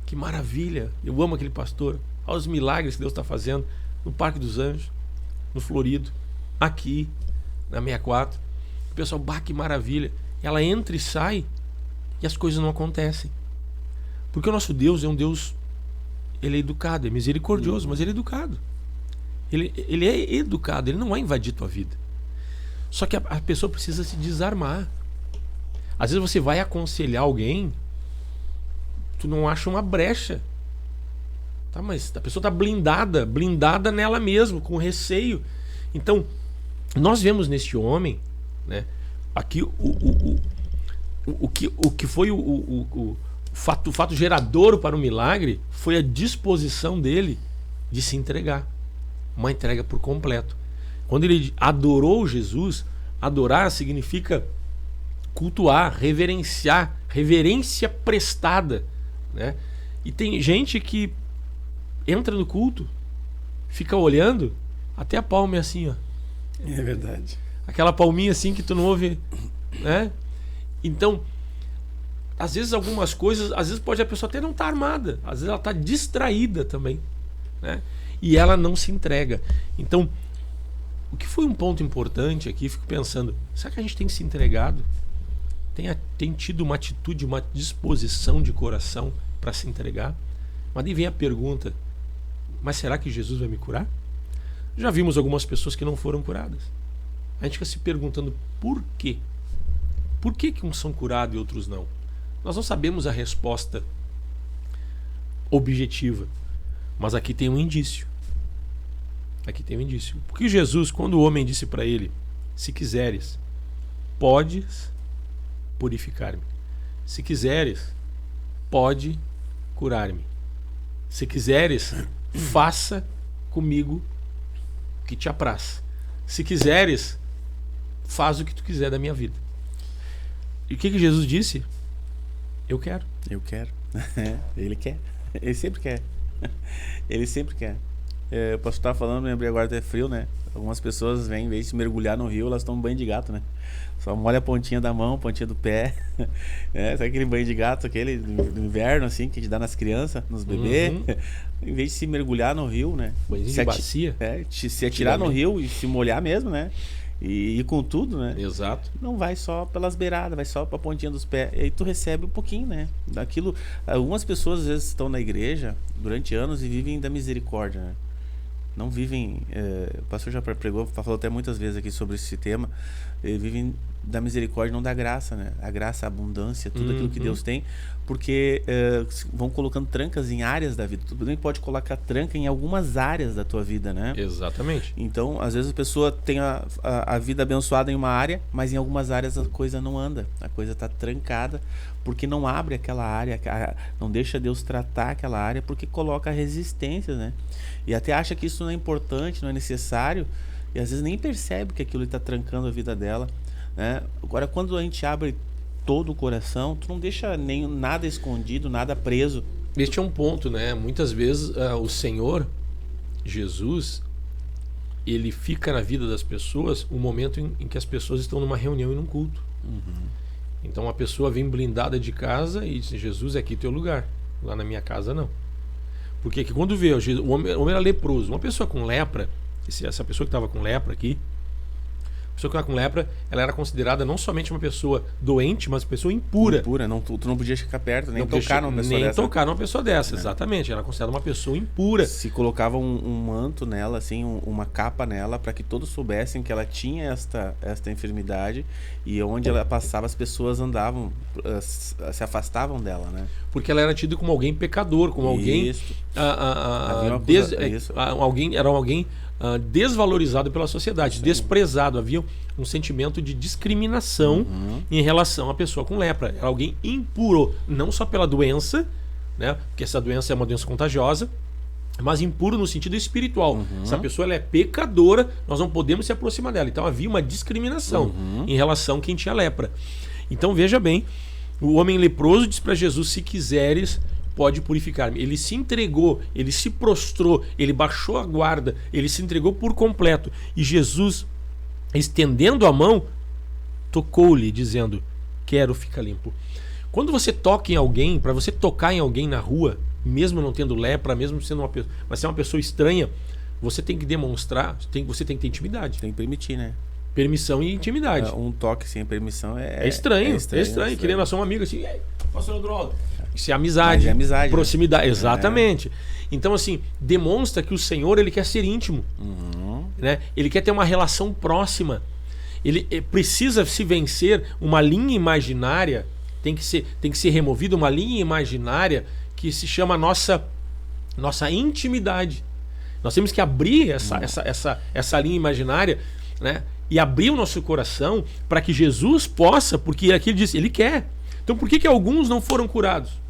Que maravilha, eu amo aquele pastor. Olha os milagres que Deus está fazendo no Parque dos Anjos, no Florido, aqui, na 64. O pessoal, que maravilha. Ela entra e sai e as coisas não acontecem. Porque o nosso Deus é um Deus... Ele é educado, é misericordioso, mas ele é educado. Ele é educado, ele não vai invadir tua vida. Só que a pessoa precisa se desarmar. Às vezes você vai aconselhar alguém, tu não acha uma brecha. Tá, mas a pessoa está blindada nela mesma, com receio. Então, nós vemos neste homem, né, aqui o que foi o fato gerador para o milagre foi a disposição dele de se entregar. Uma entrega por completo. Quando ele adorou Jesus, adorar significa cultuar, reverenciar, reverência prestada, né? E tem gente que entra no culto, fica olhando, até a palma é assim, ó. É verdade. Aquela palminha assim que tu não ouve, né? Então, às vezes algumas coisas, às vezes pode a pessoa até não estar armada, às vezes ela está distraída também, né? E ela não se entrega. Então, o que foi um ponto importante aqui, fico pensando, será que a gente tem se entregado? Tem tido uma atitude, uma disposição de coração para se entregar? Mas daí vem a pergunta, mas será que Jesus vai me curar? Já vimos algumas pessoas que não foram curadas. A gente fica se perguntando por quê? Por que uns são curados e outros não? Nós não sabemos a resposta objetiva, mas aqui tem um indício. Aqui tem um indício. Porque Jesus, quando o homem disse para ele, se quiseres, podes purificar-me. Se quiseres, pode curar-me. Se quiseres, faça comigo o que te apraz. Se quiseres, faz o que tu quiser da minha vida. E o que Jesus disse? Eu quero. Eu quero. Ele quer. Ele sempre quer. Ele sempre quer. Eu posso estar falando, lembrei agora, até frio, né? Algumas pessoas vêm, em vez de se mergulhar no rio, elas tomam banho de gato, né? Só molha a pontinha da mão, a pontinha do pé. Sabe aquele banho de gato, aquele do inverno, assim, que a gente dá nas crianças, nos bebês? Em vez de se mergulhar no rio, né? Banhozinho de bacia. Se atirar no rio e se molhar mesmo, né? E ir com tudo, né? Exato. Não vai só pelas beiradas, vai só pra pontinha dos pés. E aí tu recebe um pouquinho, né? Daquilo. Algumas pessoas às vezes estão na igreja durante anos e vivem da misericórdia, né? Não vivem. O pastor já pregou, falou até muitas vezes aqui sobre esse tema. Vivem da misericórdia, não da graça, né? A graça, a abundância, tudo aquilo que Deus tem, porque vão colocando trancas em áreas da vida. Tu nem pode colocar tranca em algumas áreas da tua vida, né? Exatamente. Então, às vezes a pessoa tem a vida abençoada em uma área, mas em algumas áreas a coisa não anda, a coisa está trancada, porque não abre aquela área, não deixa Deus tratar aquela área, porque coloca resistências, né? E até acha que isso não é importante, não é necessário, e às vezes nem percebe que aquilo está trancando a vida dela, né? Agora, quando a gente abre todo o coração, tu não deixa nada escondido, nada preso. Este é um ponto, né? Muitas vezes o Senhor Jesus, ele fica na vida das pessoas um momento em que as pessoas estão numa reunião e num culto. Então a pessoa vem blindada de casa e diz: Jesus, é aqui teu lugar, lá na minha casa não. Porque que quando vê o homem era leproso, uma pessoa com lepra, essa pessoa que estava com lepra aqui, a pessoa que estava com lepra, ela era considerada não somente uma pessoa doente, mas uma pessoa impura. Impura, tu não podia ficar perto, nem tocar numa pessoa dessa. Nem tocar numa pessoa dessa, exatamente. Ela era considerada uma pessoa impura. Se colocava um manto nela, assim, uma capa nela, para que todos soubessem que ela tinha esta enfermidade, e onde ela passava as pessoas andavam, se afastavam dela, né? Porque ela era tida como alguém pecador, como alguém... Era alguém desvalorizado pela sociedade, desprezado. Havia um sentimento de discriminação em relação à pessoa com lepra. Era alguém impuro, não só pela doença, né? Porque essa doença é uma doença contagiosa, mas impuro no sentido espiritual. Se a pessoa ela é pecadora, nós não podemos se aproximar dela. Então havia uma discriminação em relação a quem tinha lepra. Então veja bem, o homem leproso diz para Jesus: se quiseres, pode purificar-me. Ele se entregou, ele se prostrou, ele baixou a guarda, ele se entregou por completo. E Jesus, estendendo a mão, tocou-lhe, dizendo: quero ficar limpo. Quando você toca em alguém, para você tocar em alguém na rua, mesmo não tendo lepra, mesmo sendo uma pessoa estranha, você tem que demonstrar, você tem que ter intimidade. Tem que permitir, né? Permissão e intimidade. Um toque sem permissão é estranho. É estranho. Que nem nós somos amigos assim: pastor Adroaldo. Isso é amizade, amizade, proximidade, né? Exatamente. Então, assim, demonstra que o Senhor, ele quer ser íntimo, né? Ele quer ter uma relação próxima. Ele precisa se vencer uma linha imaginária, tem que ser removida uma linha imaginária que se chama nossa intimidade. Nós temos que abrir essa linha imaginária, né? E abrir o nosso coração para que Jesus possa, porque aqui ele diz, ele quer. Então por que alguns não foram curados?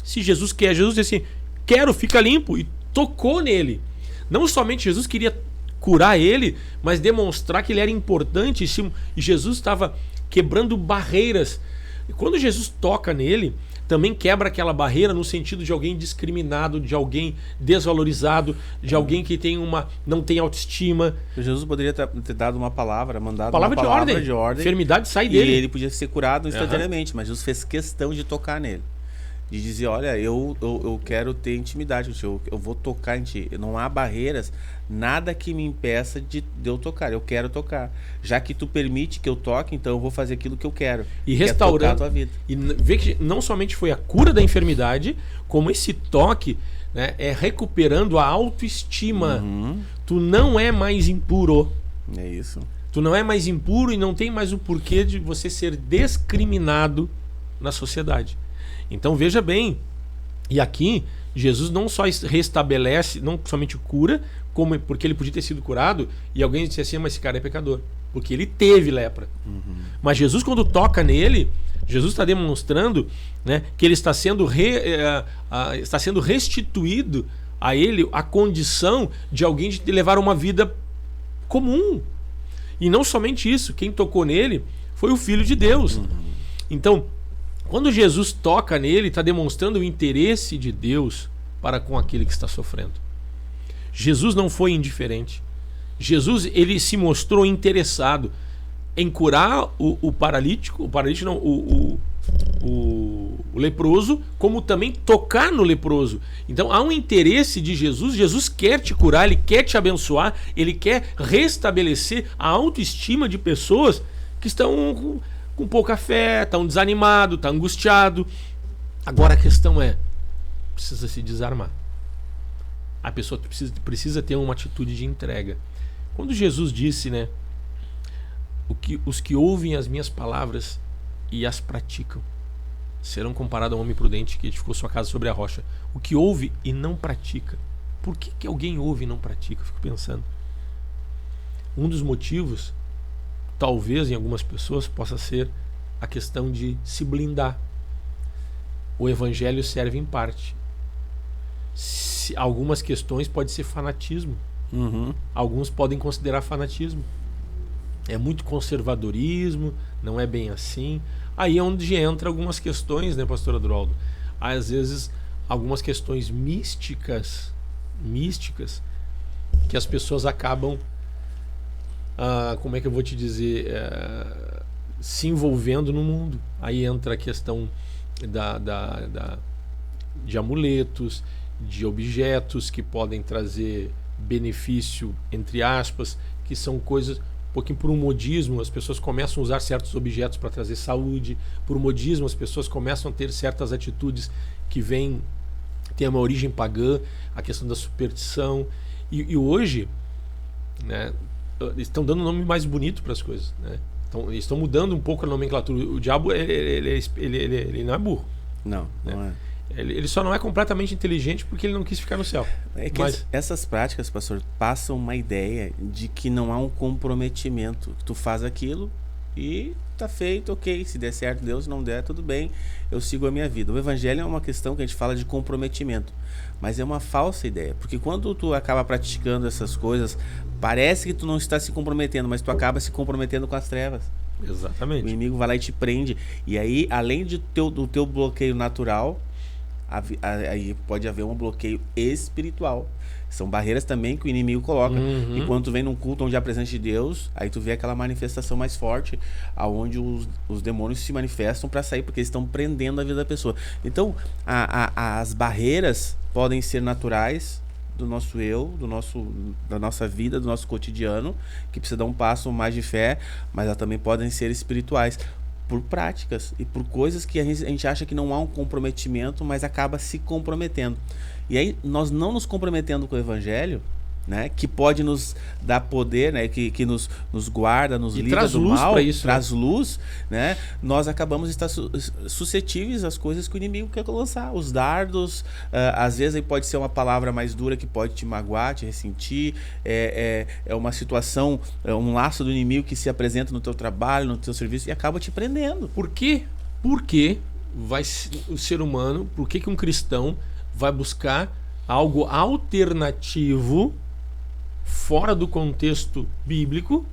Se Jesus quer, Jesus disse assim: quero, fica limpo, e tocou nele. Não somente Jesus queria curar ele, mas demonstrar que ele era importante, e Jesus estava quebrando barreiras. E quando Jesus toca nele, também quebra aquela barreira no sentido de alguém discriminado, de alguém desvalorizado, de alguém que não tem autoestima. Jesus poderia ter dado uma palavra, mandado Palavra uma palavra de ordem. Enfermidade sai e dele. ele podia ser curado instantaneamente, mas Jesus fez questão de tocar nele. De dizer, olha, eu quero ter intimidade contigo, eu vou tocar em ti. Não há barreiras, nada que me impeça de eu tocar. Eu quero tocar. Já que tu permite que eu toque, então eu vou fazer aquilo que eu quero. E restaurando tocar a tua vida. E vê que não somente foi a cura da enfermidade, como esse toque, né, é recuperando a autoestima. Tu não é mais impuro. É isso. Tu não é mais impuro e não tem mais o porquê de você ser discriminado na sociedade. Então veja bem, e aqui Jesus não só restabelece, não somente cura, como porque ele podia ter sido curado e alguém disse assim, mas esse cara é pecador, porque ele teve lepra. Mas Jesus, quando toca nele, Jesus está demonstrando, né, que ele está sendo restituído a ele a condição de alguém de levar uma vida comum. E não somente isso, quem tocou nele foi o Filho de Deus. Então, quando Jesus toca nele, está demonstrando o interesse de Deus para com aquele que está sofrendo. Jesus não foi indiferente. Jesus, ele se mostrou interessado em curar o paralítico, o leproso, como também tocar no leproso. Então há um interesse de Jesus. Jesus quer te curar, ele quer te abençoar, ele quer restabelecer a autoestima de pessoas que estão com pouca fé, estão desanimados, estão angustiados. Agora a questão é, precisa se desarmar. A pessoa precisa ter uma atitude de entrega. Quando Jesus disse, né, os que ouvem as minhas palavras e as praticam serão comparados a um homem prudente que edificou sua casa sobre a rocha. O que ouve e não pratica. Por que alguém ouve e não pratica? Eu fico pensando. Um dos motivos, talvez em algumas pessoas, possa ser a questão de se blindar. O evangelho serve em parte. Algumas questões pode ser fanatismo. Alguns podem considerar fanatismo. É muito conservadorismo, não é bem assim. Aí é onde entra algumas questões, né, pastor Adroaldo? Às vezes, algumas questões místicas, que as pessoas acabam, como é que eu vou te dizer, se envolvendo no mundo. Aí entra a questão de amuletos, de objetos que podem trazer benefício, entre aspas, que são coisas... Porque por um modismo as pessoas começam a usar certos objetos para trazer saúde. Por um modismo as pessoas começam a ter certas atitudes que têm uma origem pagã, a questão da superstição. E hoje, né, estão dando um nome mais bonito para as coisas, né? Estão mudando um pouco a nomenclatura. O diabo ele não é burro. Não, né? Não é. Ele só não é completamente inteligente porque ele não quis ficar no céu. É que essas práticas, pastor, passam uma ideia de que não há um comprometimento. Tu faz aquilo e tá feito, ok. Se der certo, Deus, não der, tudo bem. Eu sigo a minha vida. O evangelho é uma questão que a gente fala de comprometimento. Mas é uma falsa ideia. Porque quando tu acaba praticando essas coisas, parece que tu não está se comprometendo, mas tu acaba se comprometendo com as trevas. Exatamente. O inimigo vai lá e te prende. E aí, além do teu bloqueio natural... aí pode haver um bloqueio espiritual. São barreiras também que o inimigo coloca. E quando tu vem num culto onde há a presença de Deus, aí tu vê aquela manifestação mais forte, aonde os demônios se manifestam para sair, porque eles estão prendendo a vida da pessoa. Então as barreiras podem ser naturais do nosso da nossa vida, do nosso cotidiano, que precisa dar um passo mais de fé, mas elas também podem ser espirituais, por práticas e por coisas que a gente acha que não há um comprometimento, mas acaba se comprometendo. E aí, nós não nos comprometendo com o evangelho, né, que pode nos dar poder, né, que nos guarda, nos livra do mal, traz luz, né, nós acabamos de estar suscetíveis às coisas que o inimigo quer lançar. Os dardos, às vezes aí pode ser uma palavra mais dura que pode te magoar, te ressentir, é uma situação, um laço do inimigo que se apresenta no teu trabalho, no teu serviço e acaba te prendendo. Por quê? Porque o ser humano, por que um cristão vai buscar algo alternativo fora do contexto bíblico,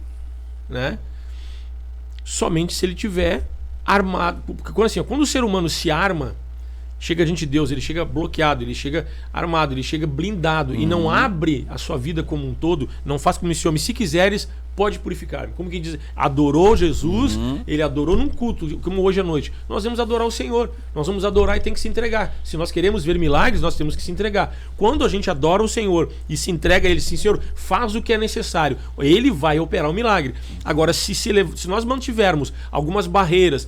né? Somente se ele tiver armado. Porque quando o ser humano se arma, chega diante de Deus, ele chega bloqueado, ele chega armado, ele chega blindado e não abre a sua vida como um todo, não faz como esse homem, se quiseres, pode purificar-me. Como quem diz, adorou Jesus, ele adorou num culto, como hoje à noite. Nós vamos adorar o Senhor, nós vamos adorar e tem que se entregar. Se nós queremos ver milagres, nós temos que se entregar. Quando a gente adora o Senhor e se entrega a Ele, sim, Senhor, faz o que é necessário, Ele vai operar o milagre. Agora, se nós mantivermos algumas barreiras,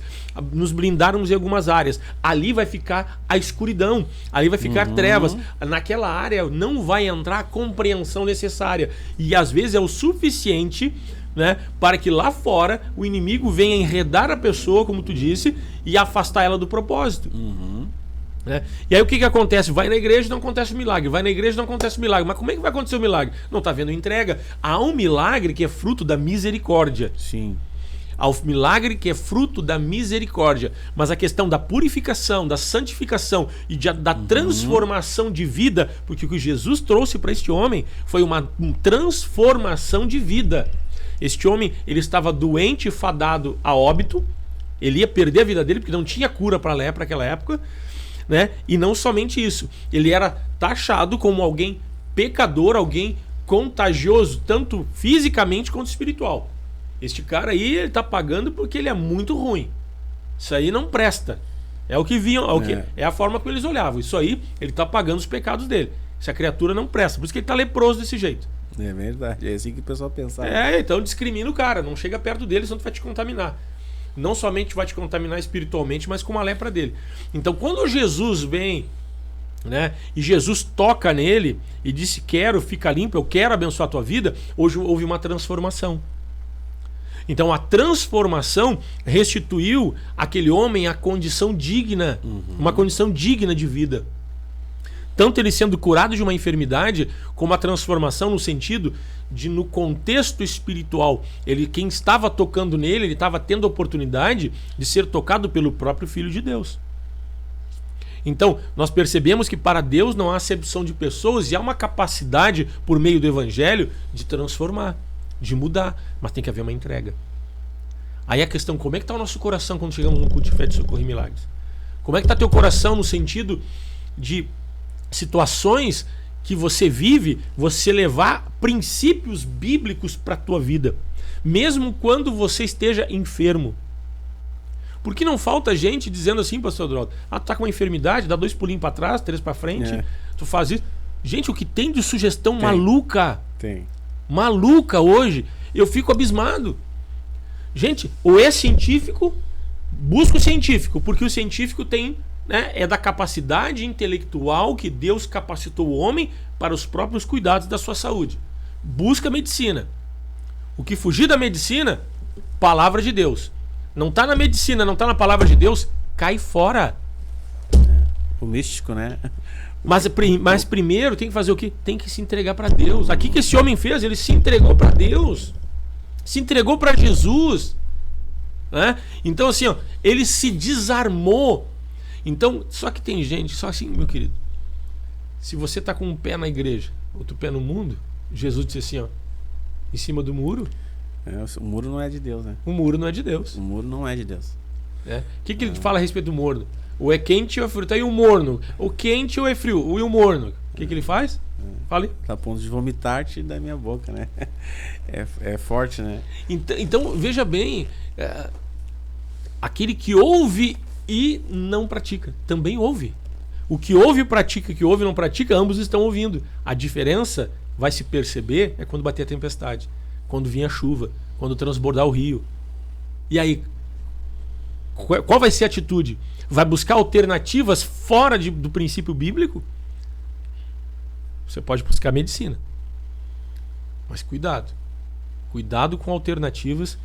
nos blindarmos em algumas áreas, ali vai ficar a escuridão, ali vai ficar trevas. Naquela área não vai entrar a compreensão necessária. E às vezes é o suficiente, né, para que lá fora o inimigo venha enredar a pessoa, como tu disse, e afastar ela do propósito. Né? E aí o que acontece? Vai na igreja e não acontece o milagre. Vai na igreja e não acontece o milagre. Mas como é que vai acontecer o milagre? Não está havendo entrega. Há um milagre que é fruto da misericórdia. Sim. Há um milagre que é fruto da misericórdia. Mas a questão da purificação, da santificação e da transformação de vida, porque o que Jesus trouxe para este homem foi uma transformação de vida. Este homem, ele estava doente e fadado a óbito. Ele ia perder a vida dele porque não tinha cura para lepra naquela época, né? E não somente isso, ele era taxado como alguém pecador, alguém contagioso, tanto fisicamente quanto espiritual. Este cara aí, ele tá pagando porque ele é muito ruim. Isso aí não presta. É o que viam, é a forma como eles olhavam. Isso aí, ele tá pagando os pecados dele. Essa criatura não presta, por isso que ele tá leproso desse jeito. É verdade, é assim que o pessoal pensava. Então discrimina o cara, não chega perto dele, senão tu vai te contaminar. Não somente vai te contaminar espiritualmente, mas com a lepra dele. Então quando Jesus vem, né, e Jesus toca nele e disse, fica limpo, eu quero abençoar a tua vida, hoje houve uma transformação. Então a transformação restituiu aquele homem a condição digna, uma condição digna de vida. Tanto ele sendo curado de uma enfermidade, como a transformação no sentido de, no contexto espiritual, quem estava tocando nele, ele estava tendo a oportunidade de ser tocado pelo próprio Filho de Deus. Então, nós percebemos que para Deus não há acepção de pessoas e há uma capacidade, por meio do Evangelho, de transformar, de mudar, mas tem que haver uma entrega. Aí a questão, como é que está o nosso coração quando chegamos num culto de fé de socorro e milagres? Como é que está teu coração no sentido de situações que você vive, você levar princípios bíblicos para a tua vida, mesmo quando você esteja enfermo? Porque não falta gente dizendo assim, pastor Adroaldo, tu tá com uma enfermidade, dá 2 pulinhos para trás, 3 para frente, tu faz isso. Gente, o que tem de sugestão maluca, maluca hoje, eu fico abismado. Gente, ou é científico, busca o científico, porque o científico tem, né, é da capacidade intelectual que Deus capacitou o homem para os próprios cuidados da sua saúde. Busca a medicina. O que fugir da medicina, palavra de Deus. Não está na medicina, não está na palavra de Deus, cai fora. O místico, né? Mas primeiro tem que fazer o quê? Tem que se entregar para Deus. Aqui que esse homem fez, ele se entregou para Deus. Se entregou para Jesus. Né? Então assim, ele se desarmou. Então, só que tem gente, só assim, meu querido, se você está com um pé na igreja, outro pé no mundo, Jesus disse assim, em cima do muro. O muro não é de Deus, né? O muro não é de Deus. O muro não é de Deus. O que ele fala a respeito do morno? Ou é quente ou é frio. Tá aí o morno. Ou quente ou é frio. E o morno? O que ele faz? Fale. Tá a ponto de vomitar-te da minha boca, né? É forte, né? Então veja bem, aquele que ouve e não pratica, também ouve. O que ouve e pratica, o que ouve e não pratica, ambos estão ouvindo. A diferença vai se perceber é quando bater a tempestade, quando vir a chuva, quando transbordar o rio. E aí, qual vai ser a atitude? Vai buscar alternativas fora do princípio bíblico? Você pode buscar medicina. Mas cuidado. Cuidado com alternativas.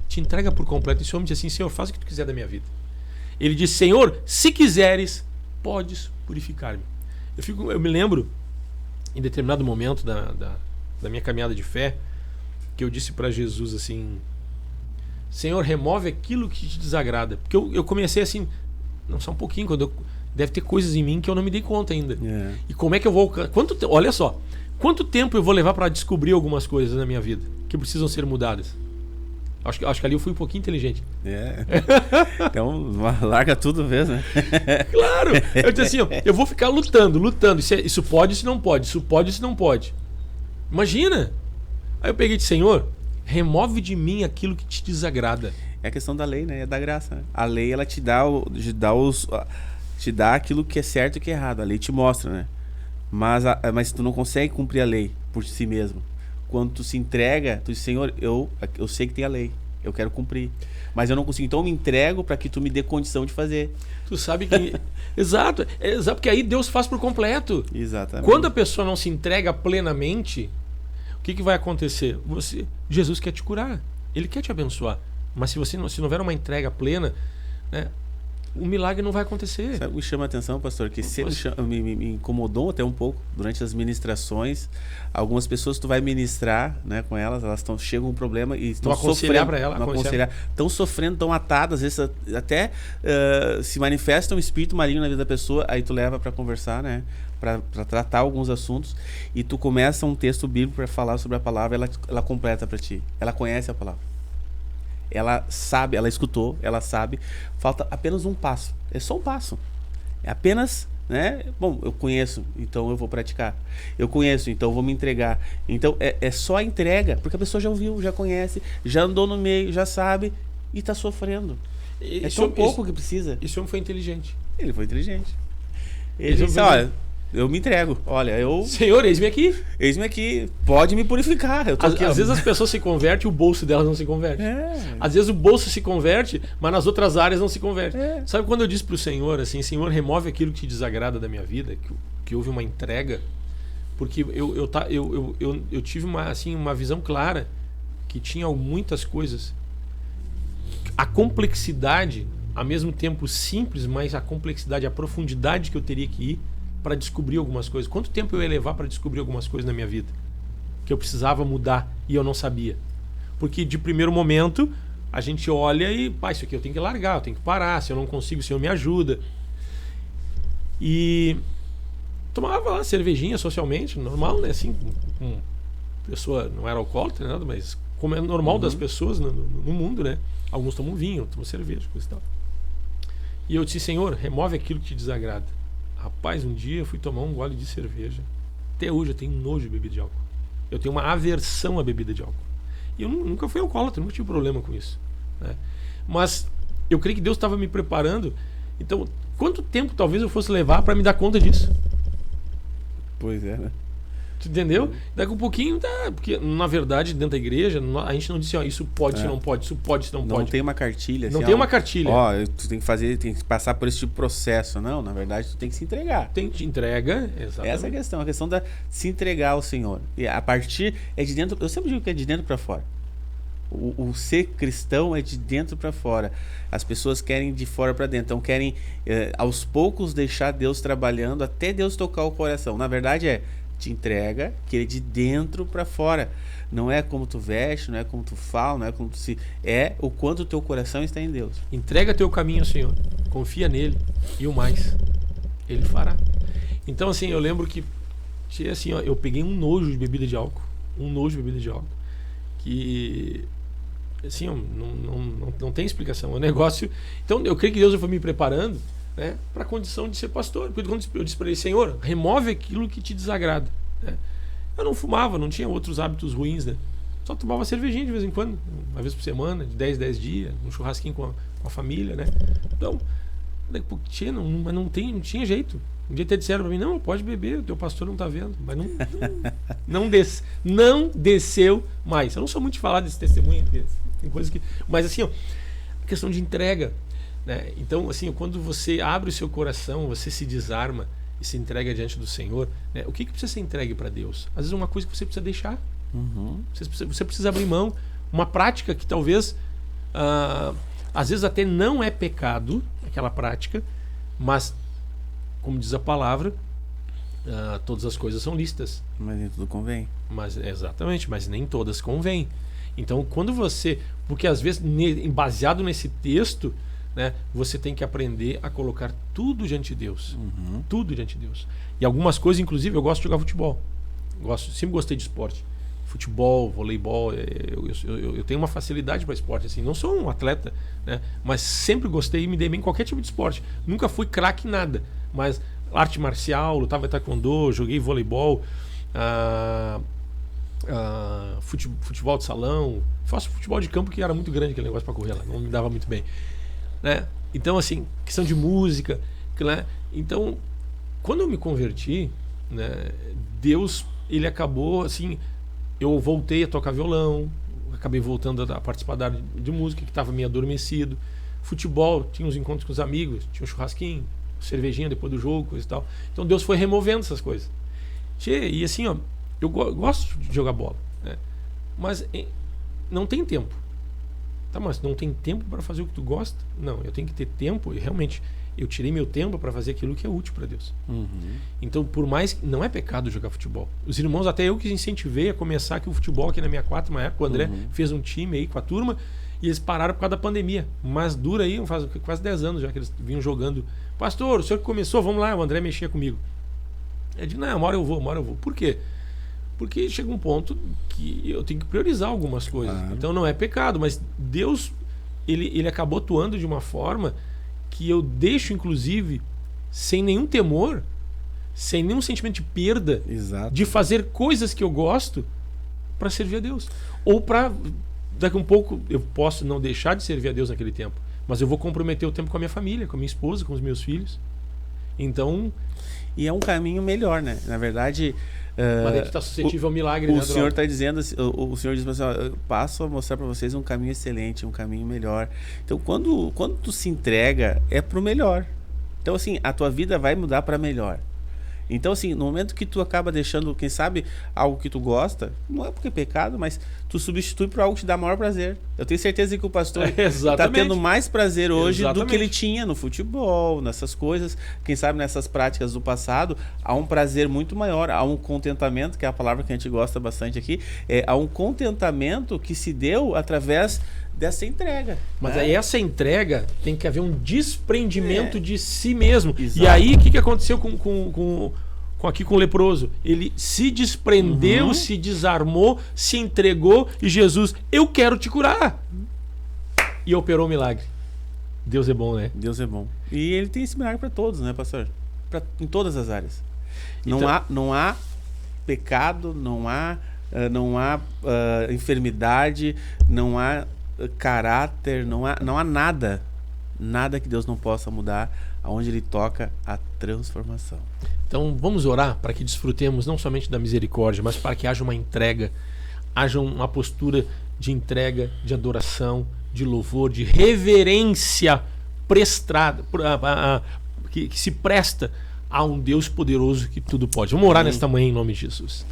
Te entrega por completo. Esse homem diz assim, Senhor, faz o que tu quiser da minha vida. Ele diz, Senhor, se quiseres, podes purificar-me. Eu me lembro, em determinado momento da minha caminhada de fé, que eu disse para Jesus assim, Senhor, remove aquilo que te desagrada. Porque eu comecei assim, não, só um pouquinho, deve ter coisas em mim que eu não me dei conta ainda. E como é que eu vou... Olha só, quanto tempo eu vou levar para descobrir algumas coisas na minha vida que precisam ser mudadas? Acho que ali eu fui um pouquinho inteligente. Então, larga tudo mesmo, né? Claro! Eu disse assim, ó, eu vou ficar lutando. Isso pode, isso não pode. Isso pode, isso não pode. Imagina! Aí eu peguei e disse, Senhor, remove de mim aquilo que te desagrada. É a questão da lei, né? É da graça. Né? A lei, ela te dá aquilo que é certo e que é errado. A lei te mostra, né? Mas tu não consegue cumprir a lei por si mesmo. Quando tu se entrega, tu diz, Senhor, eu sei que tem a lei, eu quero cumprir, mas eu não consigo, então eu me entrego para que tu me dê condição de fazer. Tu sabe que... Exato, porque aí Deus faz por completo. Exatamente. Quando a pessoa não se entrega plenamente, o que vai acontecer? Jesus quer te curar, Ele quer te abençoar, mas se não houver uma entrega plena, né, o milagre não vai acontecer. Sabe o que me chama a atenção, pastor? Que me incomodou até um pouco durante as ministrações. Algumas pessoas tu vai ministrar, né, com elas chegam com um problema e estão sofrendo. Para ela, estão sofrendo, estão atadas, às vezes até se manifesta um espírito maligno na vida da pessoa, aí tu leva para conversar, né, para tratar alguns assuntos, e tu começa um texto bíblico para falar sobre a palavra, ela completa para ti. Ela conhece a palavra. Ela sabe, ela escutou, ela sabe. Falta apenas um passo. É só um passo. É apenas, né? Bom, eu conheço, então eu vou praticar. Eu conheço, então eu vou me entregar. Então é só a entrega, porque a pessoa já ouviu, já conhece, já andou no meio, já sabe e está sofrendo. É tão pouco que precisa. Esse homem foi inteligente. Ele foi inteligente. Ele disse, olha, eu me entrego. Olha, Senhor, eis-me aqui. Eis-me aqui. Pode me purificar. Às vezes as pessoas se convertem e o bolso delas não se converte. Às vezes o bolso se converte, mas nas outras áreas não se converte. Sabe quando eu disse pro Senhor assim, Senhor, remove aquilo que te desagrada da minha vida, que houve uma entrega, porque eu tive uma visão clara que tinha muitas coisas. A complexidade, ao mesmo tempo simples, mas a complexidade, a profundidade que eu teria que ir para descobrir algumas coisas. Quanto tempo eu ia levar para descobrir algumas coisas na minha vida que eu precisava mudar e eu não sabia? Porque de primeiro momento a gente olha e, isso aqui eu tenho que largar, eu tenho que parar, se eu não consigo, o Senhor me ajuda. E tomava lá cervejinha socialmente, normal, né? Assim, com pessoa, não era alcoólatra, nada, mas como é normal das pessoas no mundo, né? Alguns tomam vinho, tomam cerveja, coisa e tal. E eu disse, Senhor, remove aquilo que te desagrada. Rapaz, um dia eu fui tomar um gole de cerveja. Até hoje eu tenho nojo de bebida de álcool. Eu tenho uma aversão à bebida de álcool. E eu nunca fui alcoólatra, nunca tive problema com isso, né? Mas eu creio que Deus estava me preparando. Então, quanto tempo talvez eu fosse levar para me dar conta disso? Pois é, né? Tu entendeu? Daqui um pouquinho, porque na verdade dentro da igreja a gente não disse, isso pode, isso não pode, isso pode, isso não pode. Não tem uma cartilha. Não tem uma cartilha. Tu tem que passar por esse tipo de processo. Não, na verdade tu tem que se entregar. Tem que te entrega, exatamente. Essa é a questão da se entregar ao Senhor. E a partir é de dentro, eu sempre digo que é de dentro para fora. O ser cristão é de dentro para fora. As pessoas querem de fora para dentro. Então querem aos poucos deixar Deus trabalhando até Deus tocar o coração. Na verdade te entrega, que é de dentro para fora. Não é como tu veste, não é como tu fala, não é como tu se... É o quanto o teu coração está em Deus. Entrega teu caminho ao Senhor. Confia nele. E o mais, Ele fará. Então, assim, eu lembro que assim, eu peguei um nojo de bebida de álcool. Que... Assim, não tem explicação. O negócio... Então, eu creio que Deus foi me preparando, né, para a condição de ser pastor. Porque quando eu disse para ele, Senhor, remove aquilo que te desagrada, né? Eu não fumava, não tinha outros hábitos ruins, né? Só tomava cervejinha de vez em quando, uma vez por semana, de 10 dias, um churrasquinho com a família, né? Então, mas não tinha jeito. Um dia até disseram para mim, não, pode beber, o teu pastor não está vendo. Mas não desceu mais. Eu não sou muito de falar desse testemunho, tem coisas que... Mas assim, a questão de entrega, né? Então, assim, quando você abre o seu coração, você se desarma e se entrega diante do Senhor, né? O que precisa ser entregue para Deus? Às vezes é uma coisa que você precisa deixar. Você precisa abrir mão. Uma prática que talvez, às vezes até não é pecado, aquela prática, mas, como diz a palavra, todas as coisas são lícitas. Mas nem tudo convém. Exatamente, mas nem todas convêm. Então, quando você... Porque às vezes, baseado nesse texto, né, você tem que aprender a colocar tudo diante de Deus. Tudo diante de Deus. E algumas coisas, inclusive, eu gosto de jogar futebol. Sempre gostei de esporte. futebol, voleibol. Eu tenho uma facilidade para esporte, assim. Não sou um atleta, né? Mas sempre gostei e me dei bem em qualquer tipo de esporte. Nunca fui craque em nada, mas arte marcial, lutava taekwondo, joguei voleibol, futebol de salão. Faço futebol de campo, que era muito grande aquele negócio para correr lá, não me dava muito bem, né? Então, assim, questão de música, né? Então, quando eu me converti, né, Deus, ele acabou, assim, eu voltei a tocar violão, acabei voltando a participar da área de música, que estava meio adormecido. Futebol, tinha uns encontros com os amigos, tinha um churrasquinho, cervejinha depois do jogo, coisa e tal. Então Deus foi removendo essas coisas. E assim, ó, eu gosto de jogar bola, né? Mas não tem tempo. Tá, mas não tem tempo para fazer o que tu gosta? Não, eu tenho que ter tempo, e realmente eu tirei meu tempo para fazer aquilo que é útil para Deus. Então, por mais que não é pecado jogar futebol. Os irmãos, até eu que incentivei a começar aqui o futebol aqui na minha quadra, uma época o André fez um time aí com a turma e eles pararam por causa da pandemia. Mas dura aí, faz quase 10 anos já que eles vinham jogando. Pastor, o senhor que começou, vamos lá, o André mexia comigo. Eu disse, não, uma hora eu vou. Por quê? Porque chega um ponto que eu tenho que priorizar algumas coisas. Então não é pecado, mas Deus, ele acabou atuando de uma forma que eu deixo, inclusive, sem nenhum temor, sem nenhum sentimento de perda, de fazer coisas que eu gosto para servir a Deus. Ou para, daqui a um pouco, eu posso não deixar de servir a Deus naquele tempo, mas eu vou comprometer o tempo com a minha família, com a minha esposa, com os meus filhos. Então... E é um caminho melhor, né? Na verdade... Mas a gente está suscetível ao milagre. O Senhor está dizendo, o Senhor diz assim, ó, eu passo a mostrar para vocês um caminho excelente, um caminho melhor. Então, quando tu se entrega, é pro melhor. Então, assim, a tua vida vai mudar para melhor. Então, assim, no momento que tu acaba deixando, quem sabe, algo que tu gosta, não é porque é pecado, mas tu substitui por algo que te dá maior prazer. Eu tenho certeza que o pastor está tendo mais prazer hoje do que ele tinha no futebol, nessas coisas. Quem sabe nessas práticas do passado, há um prazer muito maior, há um contentamento, que é a palavra que a gente gosta bastante aqui, há um contentamento que se deu através dessa entrega. Mas aí essa entrega tem que haver um desprendimento de si mesmo. Exato. E aí o que aconteceu aqui com o leproso? Ele se desprendeu, se desarmou, se entregou e Jesus, eu quero te curar. E operou o milagre. Deus é bom, né? Deus é bom. E ele tem esse milagre para todos, né, pastor? Em todas as áreas. Então, não há pecado, não há enfermidade, não há caráter, não há nada que Deus não possa mudar, aonde ele toca a transformação. Então vamos orar para que desfrutemos não somente da misericórdia, mas para que haja uma entrega, haja uma postura de entrega, de adoração, de louvor, de reverência prestada, que se presta a um Deus poderoso que tudo pode. Vamos orar nesta manhã em nome de Jesus.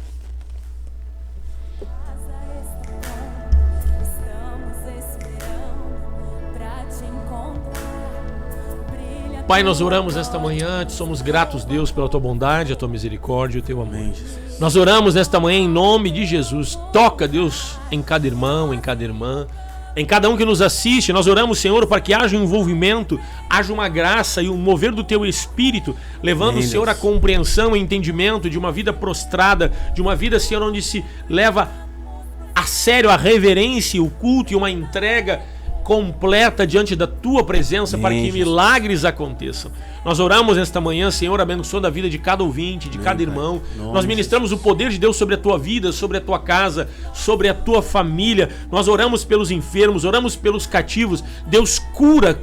Pai, nós oramos nesta manhã, te somos gratos, Deus, pela tua bondade, a tua misericórdia e o teu amor. Nós oramos nesta manhã em nome de Jesus. Toca, Deus, em cada irmão, em cada irmã, em cada um que nos assiste. Nós oramos, Senhor, para que haja um envolvimento, haja uma graça e um mover do teu Espírito, levando, Senhor, a compreensão e entendimento de uma vida prostrada, de uma vida, Senhor, onde se leva a sério a reverência, o culto e uma entrega completa diante da tua presença para que milagres aconteçam. Nós oramos nesta manhã, Senhor, abençoando a vida de cada ouvinte, de cada irmão. Nós ministramos o poder de Deus sobre a tua vida, sobre a tua casa, sobre a tua família. Nós oramos pelos enfermos, oramos pelos cativos. Deus cura.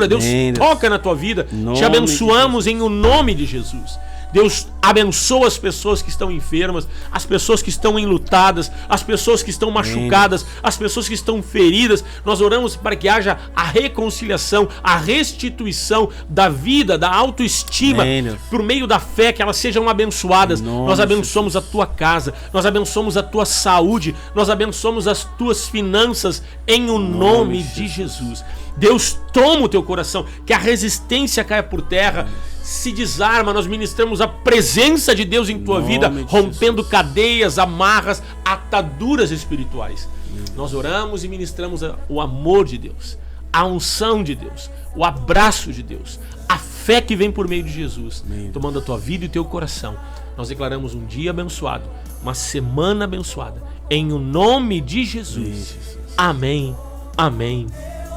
Deus toca na tua vida. Te abençoamos em o nome de Jesus. Deus abençoa as pessoas que estão enfermas, as pessoas que estão enlutadas, as pessoas que estão machucadas, as pessoas que estão feridas. Nós oramos para que haja a reconciliação, a restituição da vida, da autoestima, por meio da fé, que elas sejam abençoadas. Nós abençoamos a tua casa, nós abençoamos a tua saúde, nós abençoamos as tuas finanças em o nome de Jesus. Deus, toma o teu coração, que a resistência caia por terra, se desarma. Nós ministramos a presença de Deus em tua vida, rompendo cadeias, amarras, ataduras espirituais. Nós oramos e ministramos o amor de Deus, a unção de Deus, o abraço de Deus, a fé que vem por meio de Jesus, tomando a tua vida e o teu coração. Nós declaramos um dia abençoado, uma semana abençoada. Em o nome de Jesus. Amém, amém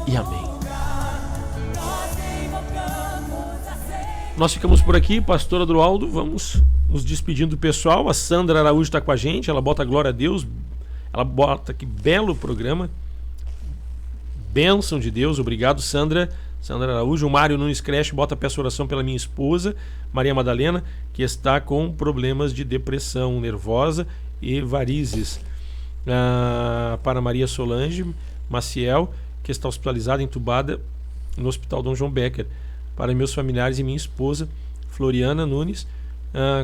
e amém. Nós ficamos por aqui, pastor Adroaldo, vamos nos despedindo do pessoal. A Sandra Araújo está com a gente, ela bota glória a Deus, ela bota que belo programa, bênção de Deus, obrigado Sandra Araújo. O Mário Nunes Creche bota peço oração pela minha esposa, Maria Madalena, que está com problemas de depressão nervosa e varizes. Para Maria Solange Maciel, que está hospitalizada, entubada no Hospital Dom João Becker. Para meus familiares e minha esposa, Floriana Nunes,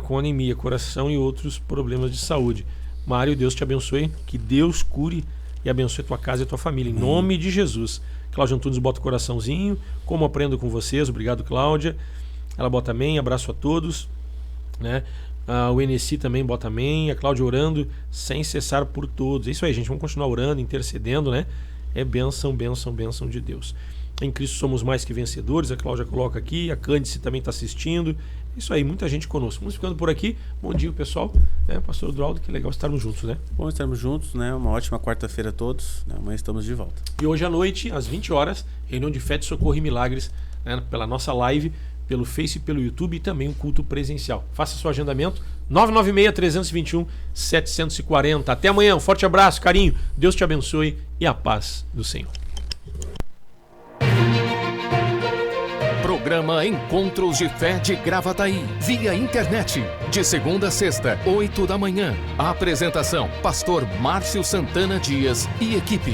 com anemia, coração e outros problemas de saúde. Mário, Deus te abençoe, que Deus cure e abençoe a tua casa e a tua família, em nome de Jesus. Cláudia Antunes bota o coraçãozinho, como aprendo com vocês, obrigado Cláudia. Ela bota amém, abraço a todos, né? O NSI também bota amém, a Cláudia orando sem cessar por todos. É isso aí, gente, vamos continuar orando, intercedendo, né? É bênção, bênção, bênção de Deus. Em Cristo somos mais que vencedores, a Cláudia coloca aqui, a Cândice também está assistindo. Isso aí, muita gente conosco. Vamos ficando por aqui. Bom dia, pessoal. Pastor Adroaldo, que legal estarmos juntos, né? Bom estarmos juntos, né? Uma ótima quarta-feira a todos. Né? Amanhã estamos de volta. E hoje à noite, às 20 horas, reunião de fé de socorro e milagres, né? Pela nossa live, pelo Face e pelo YouTube e também um culto presencial. Faça seu agendamento, 996-321-740. Até amanhã, um forte abraço, carinho. Deus te abençoe e a paz do Senhor. Programa Encontros de Fé de Gravataí, via internet, de segunda a sexta, 8 da manhã. A apresentação, pastor Márcio Santana Dias e equipe.